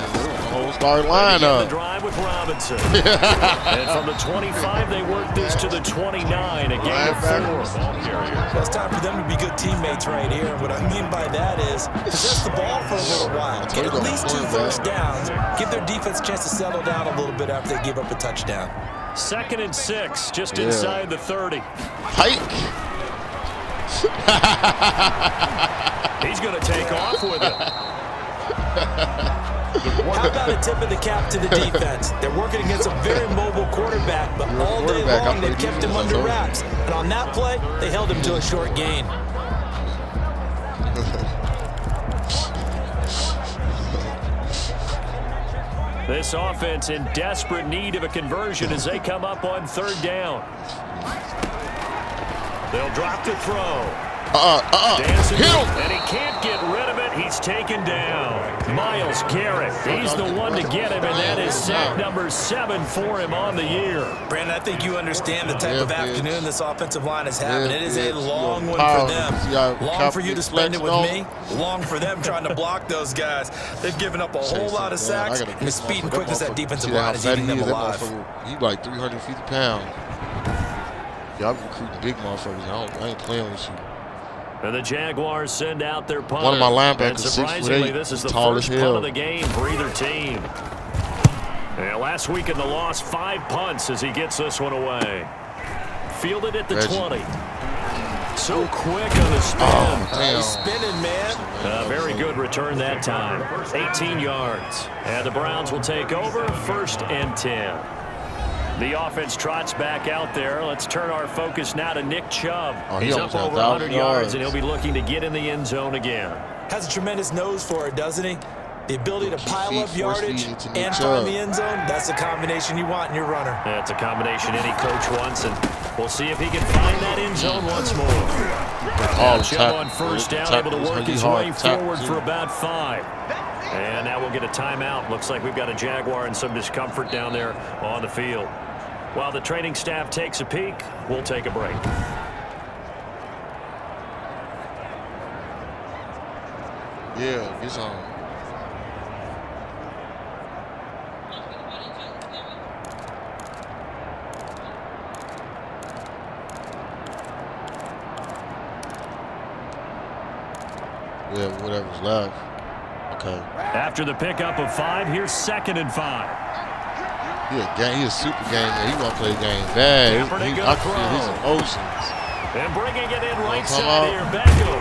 Speaker 1: whole start lineup.
Speaker 3: The drive with Robinson. And from the 25, they work this to the 29, a gain of 4.
Speaker 4: Well, it's time for them to be good teammates right here. And what I mean by that is possess the ball for a little while. Get at least 2 first downs. Give their defense a chance to settle down a little bit after they give up a touchdown.
Speaker 3: 2nd and 6, just inside the 30.
Speaker 1: Hike.
Speaker 3: He's going to take off with it.
Speaker 4: How about a tip of the cap to the defense? They're working against a very mobile quarterback, but all day long they've kept him under wraps. And on that play, they held him to a short gain.
Speaker 3: This offense in desperate need of a conversion as they come up on 3rd down. They'll drop the throw. Dancing
Speaker 1: hit him.
Speaker 3: And he can't get rid of it. He's taken down. Myles Garrett. He's the one to get him, and that is sack number 7 for him on the year.
Speaker 4: Brandon, I think you understand the type of afternoon this offensive line is having. It is a long one for them. Long for you to spend it with me. Long for them trying to block those guys. They've given up a whole lot of sacks, and the speed and quickness that defensive line is eating them alive.
Speaker 1: He's like 350 pounds. Yeah, I'm recruiting big motherfuckers. I ain't playing with you.
Speaker 3: And the Jaguars send out their punter.
Speaker 1: One of my linebackers,
Speaker 3: and surprisingly,
Speaker 1: 6'8",
Speaker 3: this is the
Speaker 1: tall
Speaker 3: first
Speaker 1: as
Speaker 3: punt
Speaker 1: hell.
Speaker 3: of the game for either team. And last week in the loss, 5 punts as he gets this one away. Fielded at the 20. So quick on the spin.
Speaker 4: He's spinning, man.
Speaker 3: Very good return that time. 18 yards. And the Browns will take over 1st and 10. The offense trots back out there. Let's turn our focus now to Nick Chubb.
Speaker 1: He's
Speaker 3: up over 100 yards, and he'll be looking to get in the end zone again.
Speaker 4: Has a tremendous nose for it, doesn't he? The ability to pile up yardage and
Speaker 1: Chubb.
Speaker 4: find the end zone, that's the combination you want in your runner.
Speaker 3: Yeah, it's a combination any coach wants, and we'll see if he can find that end zone once more. Chubb on 1st down, able to work his way forward for about 5. And now we'll get a timeout. Looks like we've got a Jaguar in some discomfort down there on the field. While the training staff takes a peek, we'll take a break.
Speaker 1: Yeah, it's on. Yeah, whatever's left. Okay.
Speaker 3: After the pickup of 5, here's 2nd and 5.
Speaker 1: He's a super gamer. He want to play the game bad. I feel his emotions.
Speaker 3: And bringing it in right side here, Beckham.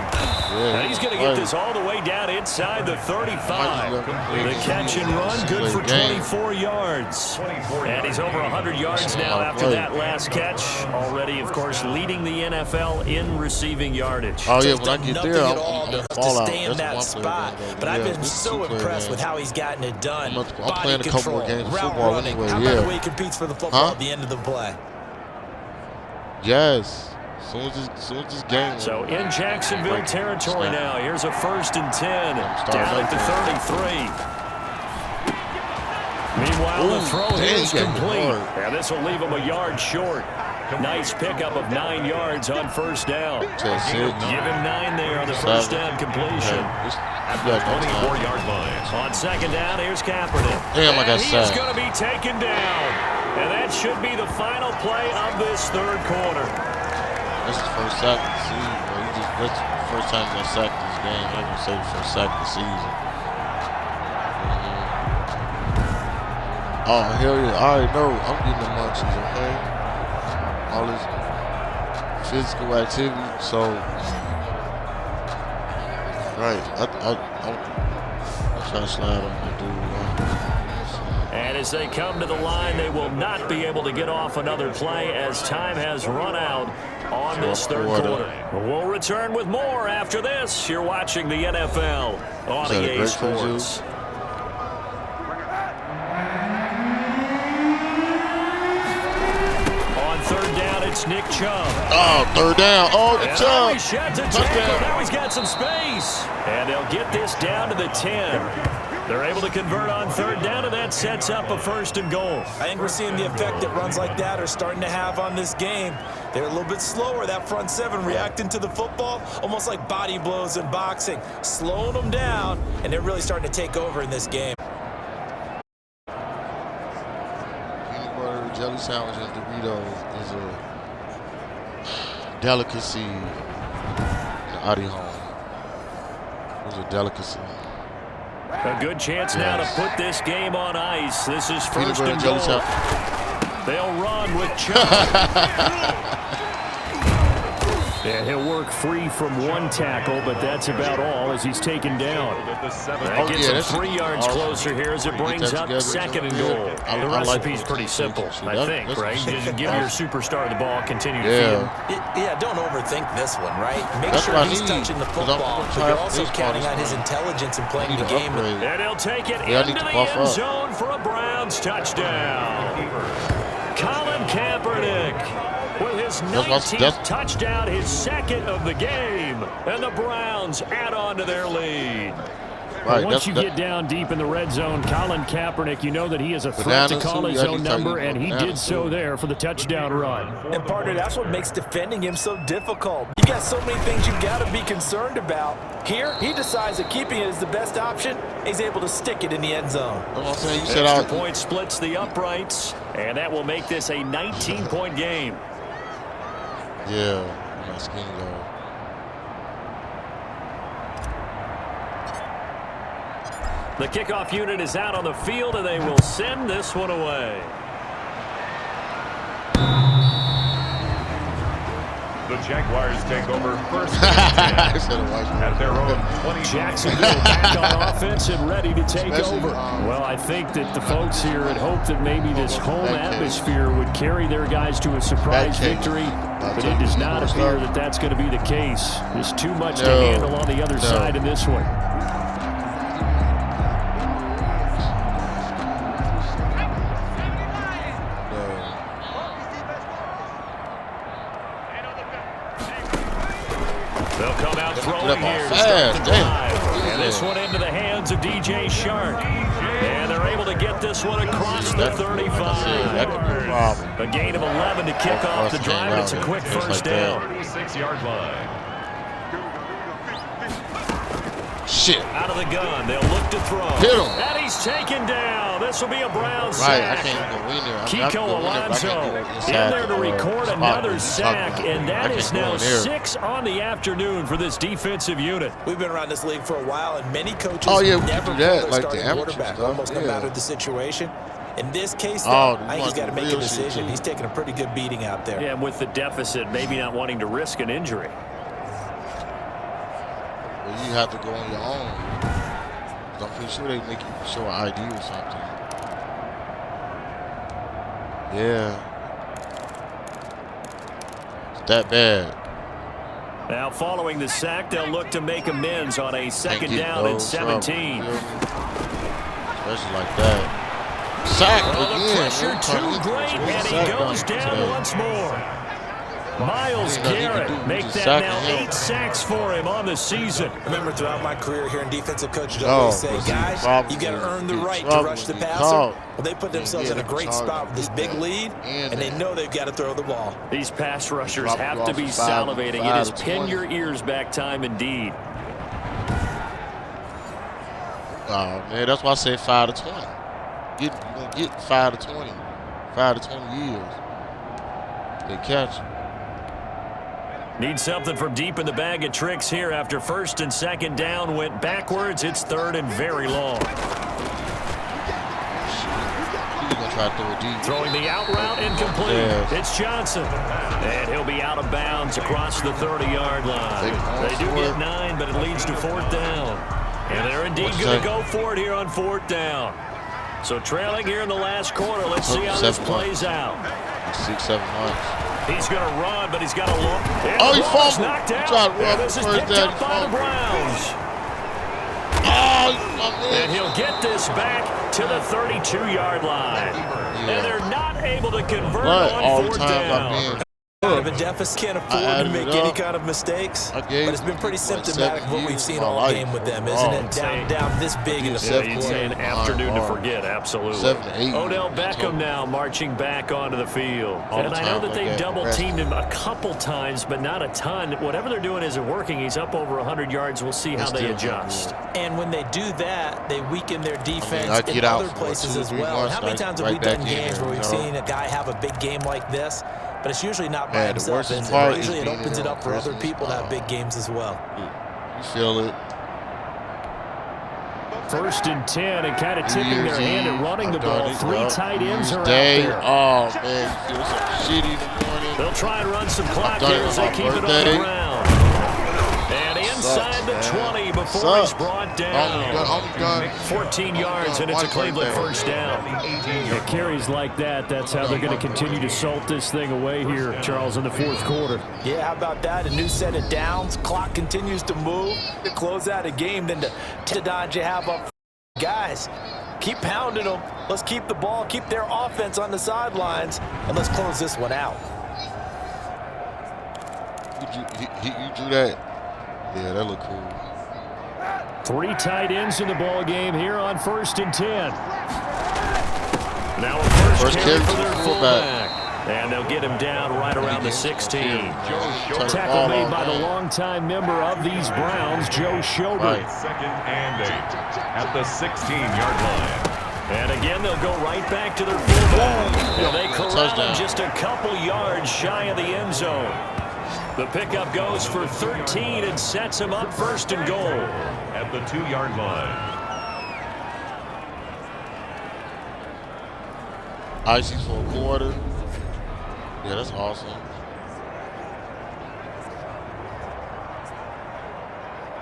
Speaker 1: Yeah,
Speaker 3: and he's going to get this all the way down inside the 35. The catch and run, good for 24 yards. And he's over 100 yards now after that last catch. Already, of course, leading the NFL in receiving yardage.
Speaker 1: Oh, yeah, when I get there, I'm
Speaker 4: to
Speaker 1: fall out.
Speaker 4: stay in that spot. But I've been so impressed with how he's gotten it done.
Speaker 1: I'm playing a couple more games of football anyway.
Speaker 4: How about the way he competes for the football at the end of the play?
Speaker 1: Yes. Soon as this game.
Speaker 3: So in Jacksonville territory now. Here's a 1st and 10. Down at the 33. Meanwhile, the throw is complete.
Speaker 1: And
Speaker 3: this will leave him a yard short. Nice pickup of 9 yards on first down. Give him 9 there on the first down completion.
Speaker 2: At the 24-yard line.
Speaker 3: On second down, here's Kaepernick.
Speaker 1: Damn, I got
Speaker 3: He's going to be taken down. And that should be the final play of this third quarter.
Speaker 1: This is the first sack of the season, bro. That's the first time you got sacked this game. I'm going to say the first sack of the season. Oh, hell yeah. I already know. I'm getting the munchies, okay? All this physical activity. So, right. I'm trying to slide on my dude.
Speaker 3: And as they come to the line, they will not be able to get off another play as time has run out on this third quarter. We'll return with more after this. You're watching the NFL on EA Sports. Third down, it's Nick Chubb.
Speaker 1: Oh, third down. Oh, the Chubb.
Speaker 3: Now he's got some space. And they'll get this down to the 10. They're able to convert on third down, and that sets up a first and goal.
Speaker 4: I think we're seeing the effect that runs like that are starting to have on this game. They're a little bit slower, that front seven, reacting to the football, almost like body blows in boxing, slowing them down, and they're really starting to take over in this game.
Speaker 1: Jelly sandwich and Doritos is a delicacy in Adi home. It was a delicacy.
Speaker 3: A good chance now to put this game on ice. This is first and goal. They'll run with Chubb. And he'll work free from one tackle, but that's about all as he's taken down. That gets him 3 yards closer here as it brings up second and goal. The recipe's pretty simple, I think, right? Just give your superstar the ball, continue to feed him.
Speaker 4: Yeah, don't overthink this one, right? Make sure he's touching the football, but you're also counting on his intelligence in playing the game.
Speaker 3: And he'll take it into the end zone for a Browns touchdown. Colin Kaepernick with his 19th touchdown, his second of the game, and the Browns add on to their lead.
Speaker 1: Right,
Speaker 3: once you get down deep in the red zone, Colin Kaepernick, you know that he is a threat to call his own number, and he did so there for the touchdown run.
Speaker 4: And partner, that's what makes defending him so difficult. You got so many things you've got to be concerned about. Here, he decides that keeping it is the best option. He's able to stick it in the end zone.
Speaker 3: Extra point splits the uprights, and that will make this a 19-point game.
Speaker 1: Yeah, my skin low.
Speaker 3: The kickoff unit is out on the field, and they will send this one away.
Speaker 2: The Jaguars take over first at their own 20.
Speaker 3: Jacksonville back on offense and ready to take over. Well, I think that the folks here had hoped that maybe this home atmosphere would carry their guys to a surprise victory, but it does not appear that that's going to be the case. There's too much to handle on the other side in this one. They'll come out throwing here to start the drive. And this one into the hands of DJ Shark. And they're able to get this one across the 35. A gain of 11 to kick off the drive, and it's a quick first down.
Speaker 2: 36-yard line.
Speaker 1: Shit.
Speaker 3: Out of the gun, they'll look to throw.
Speaker 1: Hit him.
Speaker 3: And he's taken down. This will be a Browns
Speaker 1: sack.
Speaker 3: Right,
Speaker 1: I can't go in there.
Speaker 3: Kiko Alonso in there to record another sack, and that is now 6 on the afternoon for this defensive unit.
Speaker 4: We've been around this league for a while, and many coaches never
Speaker 1: do that,
Speaker 4: pull their
Speaker 1: like
Speaker 4: starting quarterback, almost no matter the situation. In this case, though, I think he's got to make a decision. He's taking a pretty good beating out there.
Speaker 3: Yeah, and with the deficit, maybe not wanting to risk an injury.
Speaker 1: You have to go on your own. I'm pretty sure they make you show an ID or something. Yeah. It's that bad.
Speaker 3: Now, following the sack, they'll look to make amends on a second down and 17.
Speaker 1: Especially like that. Sack again.
Speaker 3: The pressure too great, and he goes down once more. Myles Garrett make that now 8 sacks for him on the season.
Speaker 4: Remember, throughout my career here in defensive coaches, I always say, guys, you got to earn the right to rush the passer. Well, they put themselves in a great spot with this big lead, and they know they've got to throw the ball.
Speaker 3: These pass rushers have to be salivating. It is pin your ears back time indeed.
Speaker 1: Oh, man, that's why I say 5 to 20. You're going to get 5 to 20. 5 to 20 years. They catch you.
Speaker 3: Need something from deep in the bag of tricks here after first and second down went backwards. It's third and very long.
Speaker 1: He's going to try to throw it deep.
Speaker 3: Throwing the out route incomplete.
Speaker 1: Yes.
Speaker 3: It's Johnson. And he'll be out of bounds across the 30-yard line. They do get 9, but it leads to 4th down. And they're indeed going to go for it here on 4th down. So trailing here in the last quarter. Let's see how this plays out.
Speaker 1: 6-7 months.
Speaker 3: He's going to run, but he's got a long.
Speaker 1: Oh, he fumbled.
Speaker 3: Knocked out.
Speaker 1: He tried to run
Speaker 3: This is
Speaker 1: first
Speaker 3: picked
Speaker 1: down.
Speaker 3: up by the Browns.
Speaker 1: Oh, he fumbled.
Speaker 3: And he'll get this back to the 32-yard line. And they're not able to convert on 4th down.
Speaker 4: Of a deficit, can't afford to make any kind of mistakes, but it's been pretty symptomatic of what we've seen all game with them, isn't it? Down this big in the fourth quarter.
Speaker 3: You'd say an afternoon to forget, absolutely. Odell Beckham now marching back onto the field. And I know that they've double-teamed him a couple times, but not a ton. Whatever they're doing isn't working. He's up over 100 yards. We'll see how they adjust.
Speaker 4: And when they do that, they weaken their defense in other places as well. How many times have we done games where we've seen a guy have a big game like this? But it's usually not by himself. Usually it opens it up for other people to have big games as well.
Speaker 1: You feel it.
Speaker 3: 1st and 10 and kind of tipping their hand at running the ball. 3 tight ends are out there.
Speaker 1: Oh, man, you feel so shitty in the morning.
Speaker 3: They'll try and run some clock here as they keep it on the ground. And inside the 20 before he's brought down. 14 yards, and it's a Cleveland first down. It carries like that. That's how they're going to continue to salt this thing away here, Charles, in the 4th quarter.
Speaker 4: Yeah, how about that? A new set of downs. Clock continues to move to close out a game. Then to dodge you have up. Guys, keep pounding them. Let's keep the ball, keep their offense on the sidelines, and let's close this one out.
Speaker 1: You do that. Yeah, that look cool.
Speaker 3: 3 tight ends in the ball game here on 1st and 10. Now a first carry for their fullback. And they'll get him down right around the 16. Tackle made by the longtime member of these Browns, Joe Schobert.
Speaker 2: 2nd and 8 at the 16-yard line.
Speaker 3: And again, they'll go right back to their fullback. They corral him just a couple yards shy of the end zone. The pickup goes for 13 and sets him up 1st and goal.
Speaker 2: At the 2-yard line.
Speaker 1: Icy for a quarter. Yeah, that's awesome.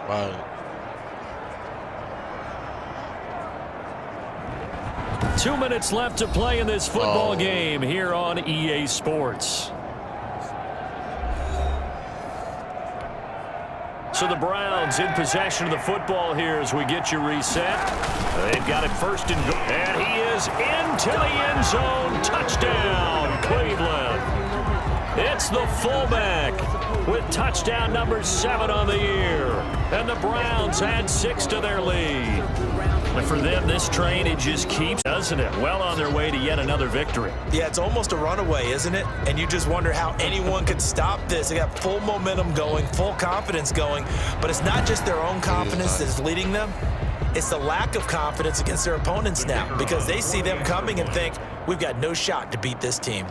Speaker 1: Right.
Speaker 3: 2 minutes left to play in this football game here on EA Sports. So the Browns in possession of the football here as we get you reset. They've got it 1st and goal. And he is into the end zone. Touchdown, Cleveland. It's the fullback with touchdown number 7 on the year. And the Browns add 6 to their lead. But for them, this train, it just keeps, doesn't it? Well on their way to yet another victory.
Speaker 4: Yeah, it's almost a runaway, isn't it? And you just wonder how anyone could stop this. They got full momentum going, full confidence going. But it's not just their own confidence that's leading them. It's the lack of confidence against their opponents now because they see them coming and think, we've got no shot to beat this team.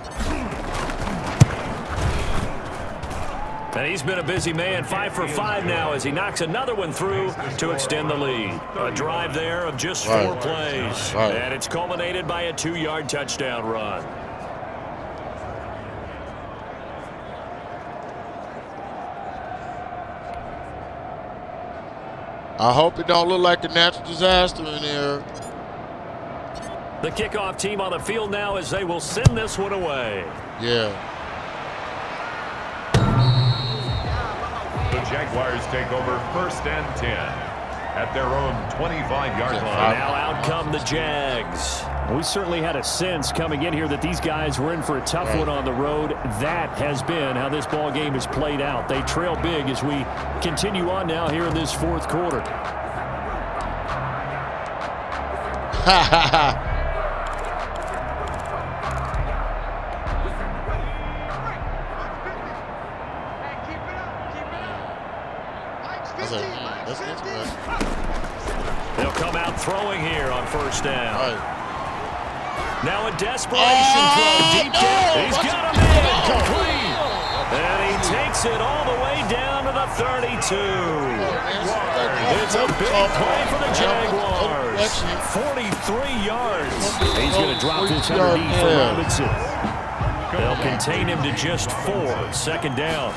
Speaker 3: And he's been a busy man, 5 for 5 now as he knocks another one through to extend the lead. A drive there of just 4 plays. And it's culminated by a 2-yard touchdown run.
Speaker 1: I hope it don't look like a natural disaster in there.
Speaker 3: The kickoff team on the field now as they will send this one away.
Speaker 1: Yeah.
Speaker 2: The Jaguars take over 1st and 10 at their own 25-yard line.
Speaker 3: Now out come the Jags. We certainly had a sense coming in here that these guys were in for a tough one on the road. That has been how this ball game has played out. They trail big as we continue on now here in this fourth quarter.
Speaker 1: That's interesting.
Speaker 3: They'll come out throwing here on first down.
Speaker 1: Right.
Speaker 3: Now a desperation throw deep down. He's got him in, complete. And he takes it all the way down to the 32. It's a big play for the Jaguars. 43 yards. He's going to drop this underneath for Robinson. They'll contain him to just 4. Second down.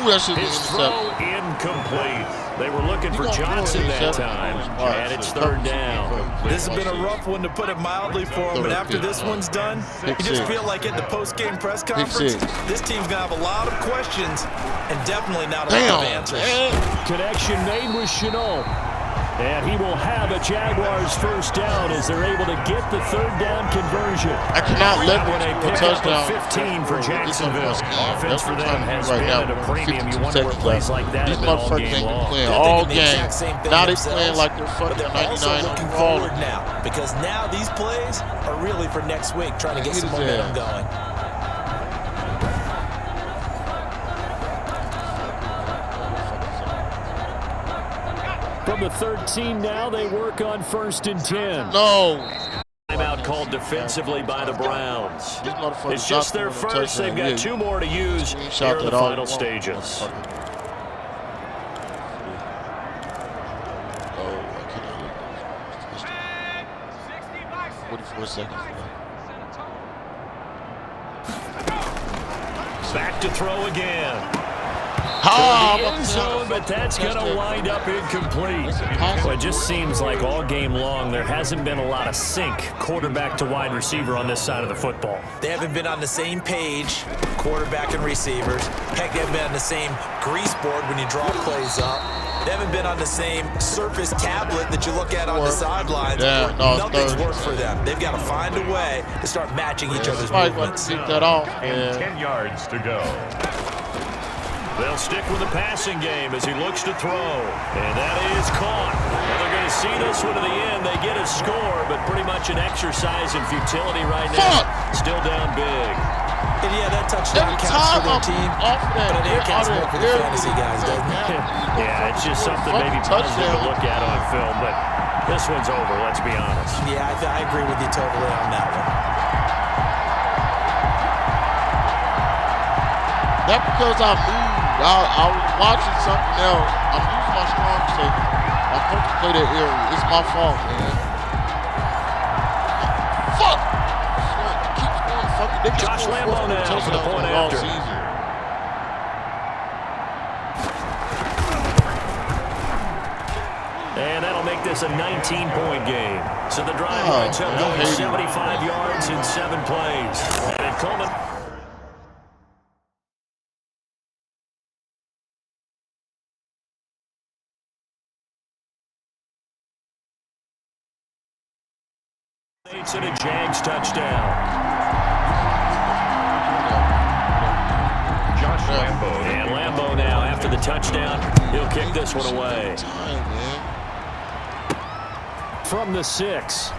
Speaker 3: His throw incomplete. They were looking for Johnson that time, and it's third down.
Speaker 4: This has been a rough one, to put it mildly, for him, but after this one's done, you just feel like at the post-game press conference, this team's going to have a lot of questions and definitely not a lot of answers.
Speaker 3: Connection made with Shenault. And he will have a Jaguars first down as they're able to get the third down conversion.
Speaker 1: I cannot let them
Speaker 3: a
Speaker 1: pick up
Speaker 3: touchdown. 15 for Jacksonville. Offense for them has been at a premium. You wonder where plays like that have been all game long.
Speaker 1: Playing all game. Now they're playing like they're fucking 99
Speaker 4: looking forward now, because now these plays are really for next week, trying to get some momentum going.
Speaker 3: From the 13 now, they work on first and 10.
Speaker 1: No.
Speaker 3: Timeout called defensively by the Browns. It's just their first. They've got 2 more to use here in the final stages.
Speaker 1: 44 seconds.
Speaker 3: Back to throw again. The end zone, but that's going to wind up incomplete. Well, it just seems like all game long there hasn't been a lot of sync quarterback to wide receiver on this side of the football.
Speaker 4: They haven't been on the same page, quarterback and receivers. Heck, they haven't been on the same grease board when you draw plays up. They haven't been on the same Surface tablet that you look at on the sidelines. Nothing's worked for them. They've got to find a way to start matching each other's movements.
Speaker 1: That off.
Speaker 2: And 10 yards to go.
Speaker 3: They'll stick with the passing game as he looks to throw. And that is caught. And they're going to see this one to the end. They get a score, but pretty much an exercise in futility right now. Still down big.
Speaker 4: And yeah, that touchdown counts for their team, but it counts more for the fantasy guys, doesn't it?
Speaker 3: Yeah, it's just something maybe positive to look at on film, but this one's over, let's be honest.
Speaker 4: Yeah, I agree with you totally on that one.
Speaker 1: That's because I moved. I was watching something else. I'm using my strong safety. I'm supposed to play that area. It's my fault, man. Fuck! Keeps going fucking. They
Speaker 3: Josh Lambo now for the point after. And that'll make this a 19-point game. So the drive winds up going 75 yards in 7 plays. And it culminates. It's in a Jags touchdown.
Speaker 2: Josh Lambo.
Speaker 3: And Lambo now, after the touchdown, he'll kick this one away. From the 6.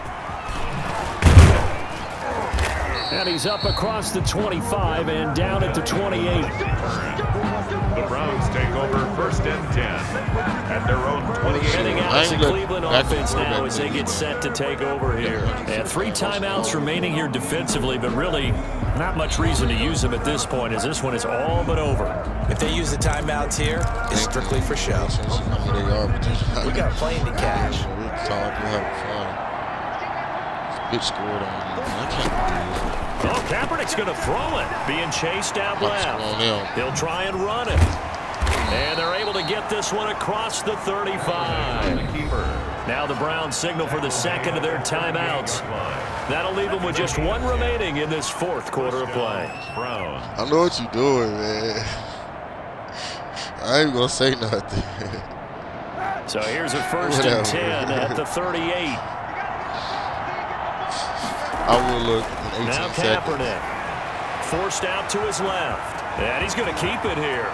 Speaker 3: And he's up across the 25 and down at the 28.
Speaker 2: The Browns take over first and 10 at their own 28.
Speaker 3: Heading out to Cleveland offense now as they get set to take over here. And 3 timeouts remaining here defensively, but really not much reason to use them at this point, as this one is all but over.
Speaker 4: If they use the timeouts here, it's strictly for show. We got a plane to catch.
Speaker 1: Bitch scored on you. I can't believe it.
Speaker 3: Oh, Kaepernick's going to throw it. Being chased out left. He'll try and run it. And they're able to get this one across the 35. Now the Browns signal for the second of their timeouts. That'll leave them with just 1 remaining in this 4th quarter of play.
Speaker 1: I know what you're doing, man. I ain't going to say nothing.
Speaker 3: So here's a 1st and 10 at the 38.
Speaker 1: I will look in 18
Speaker 3: now Kaepernick. Forced out to his left. And he's going to keep it here.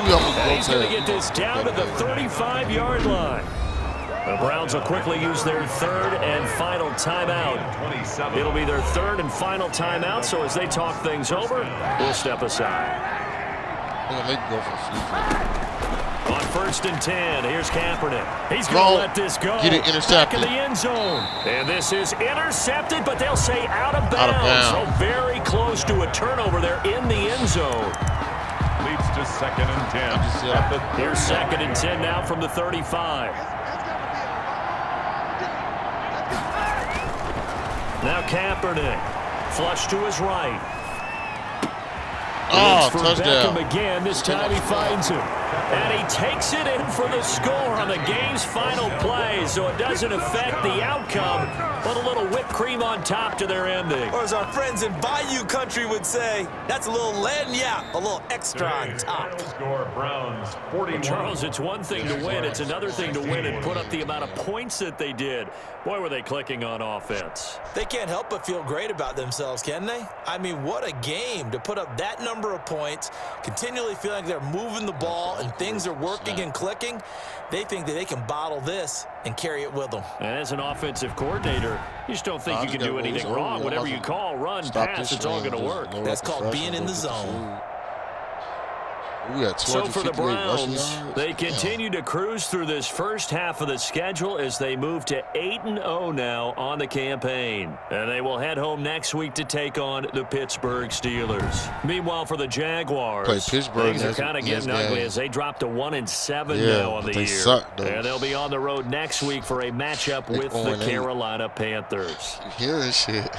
Speaker 3: And he's going to get this down to the 35-yard line. The Browns will quickly use their 3rd and final timeout. It'll be their 3rd and final timeout, so as they talk things over, we'll step aside. On 1st and 10, here's Kaepernick. He's going to let this go.
Speaker 1: Get it intercepted.
Speaker 3: Back in the end zone. And this is intercepted, but they'll say out of bounds. So very close to a turnover there in the end zone.
Speaker 2: Leads to 2nd and 10.
Speaker 3: Here's 2nd and 10 now from the 35. Now Kaepernick. Flush to his right.
Speaker 1: Oh,
Speaker 3: for
Speaker 1: touchdown.
Speaker 3: Beckham again. This time he finds him. And he takes it in for the score on the game's final play, so it doesn't affect the outcome, but a little whipped cream on top to their ending.
Speaker 4: Or as our friends in Bayou Country would say, that's a little lagniappe, a little extra on top.
Speaker 2: Score Browns 41.
Speaker 3: Charles, it's one thing to win. It's another thing to win and put up the amount of points that they did. Boy, were they clicking on offense.
Speaker 4: They can't help but feel great about themselves, can they? I mean, what a game to put up that number of points, continually feeling like they're moving the ball and things are working and clicking. They think that they can bottle this and carry it with them.
Speaker 3: And as an offensive coordinator, you just don't think you can do anything wrong. Whatever you call, run, pass, it's all going to work.
Speaker 4: That's called being in the zone.
Speaker 3: So for the Browns, they continue to cruise through this first half of the schedule as they move to 8-0 now on the campaign. And they will head home next week to take on the Pittsburgh Steelers. Meanwhile, for the Jaguars, things are kind of getting ugly as they drop to 1-7 now on the year. And they'll be on the road next week for a matchup with the Carolina Panthers.
Speaker 1: Hearing shit.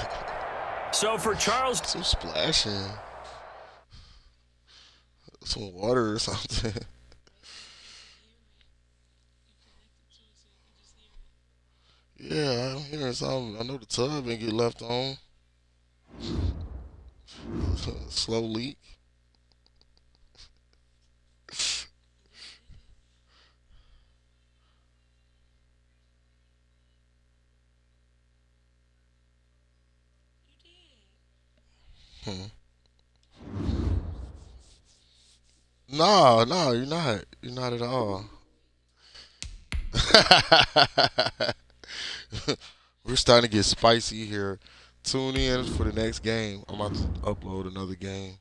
Speaker 3: So for Charles,
Speaker 1: some splashing. Some water or something. Yeah, I'm hearing something. I know the tub ain't get left on. Slow leak. No, you're not. You're not at all. We're starting to get spicy here. Tune in for the next game. I'm about to upload another game.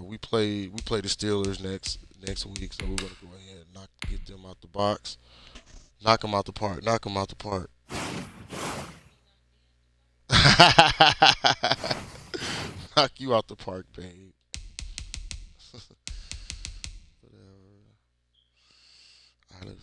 Speaker 1: We play the Steelers next week, so we're gonna go ahead and get them out the box. Knock them out the park. Knock them out the park. Knock you out the park, babe. Whatever. All right,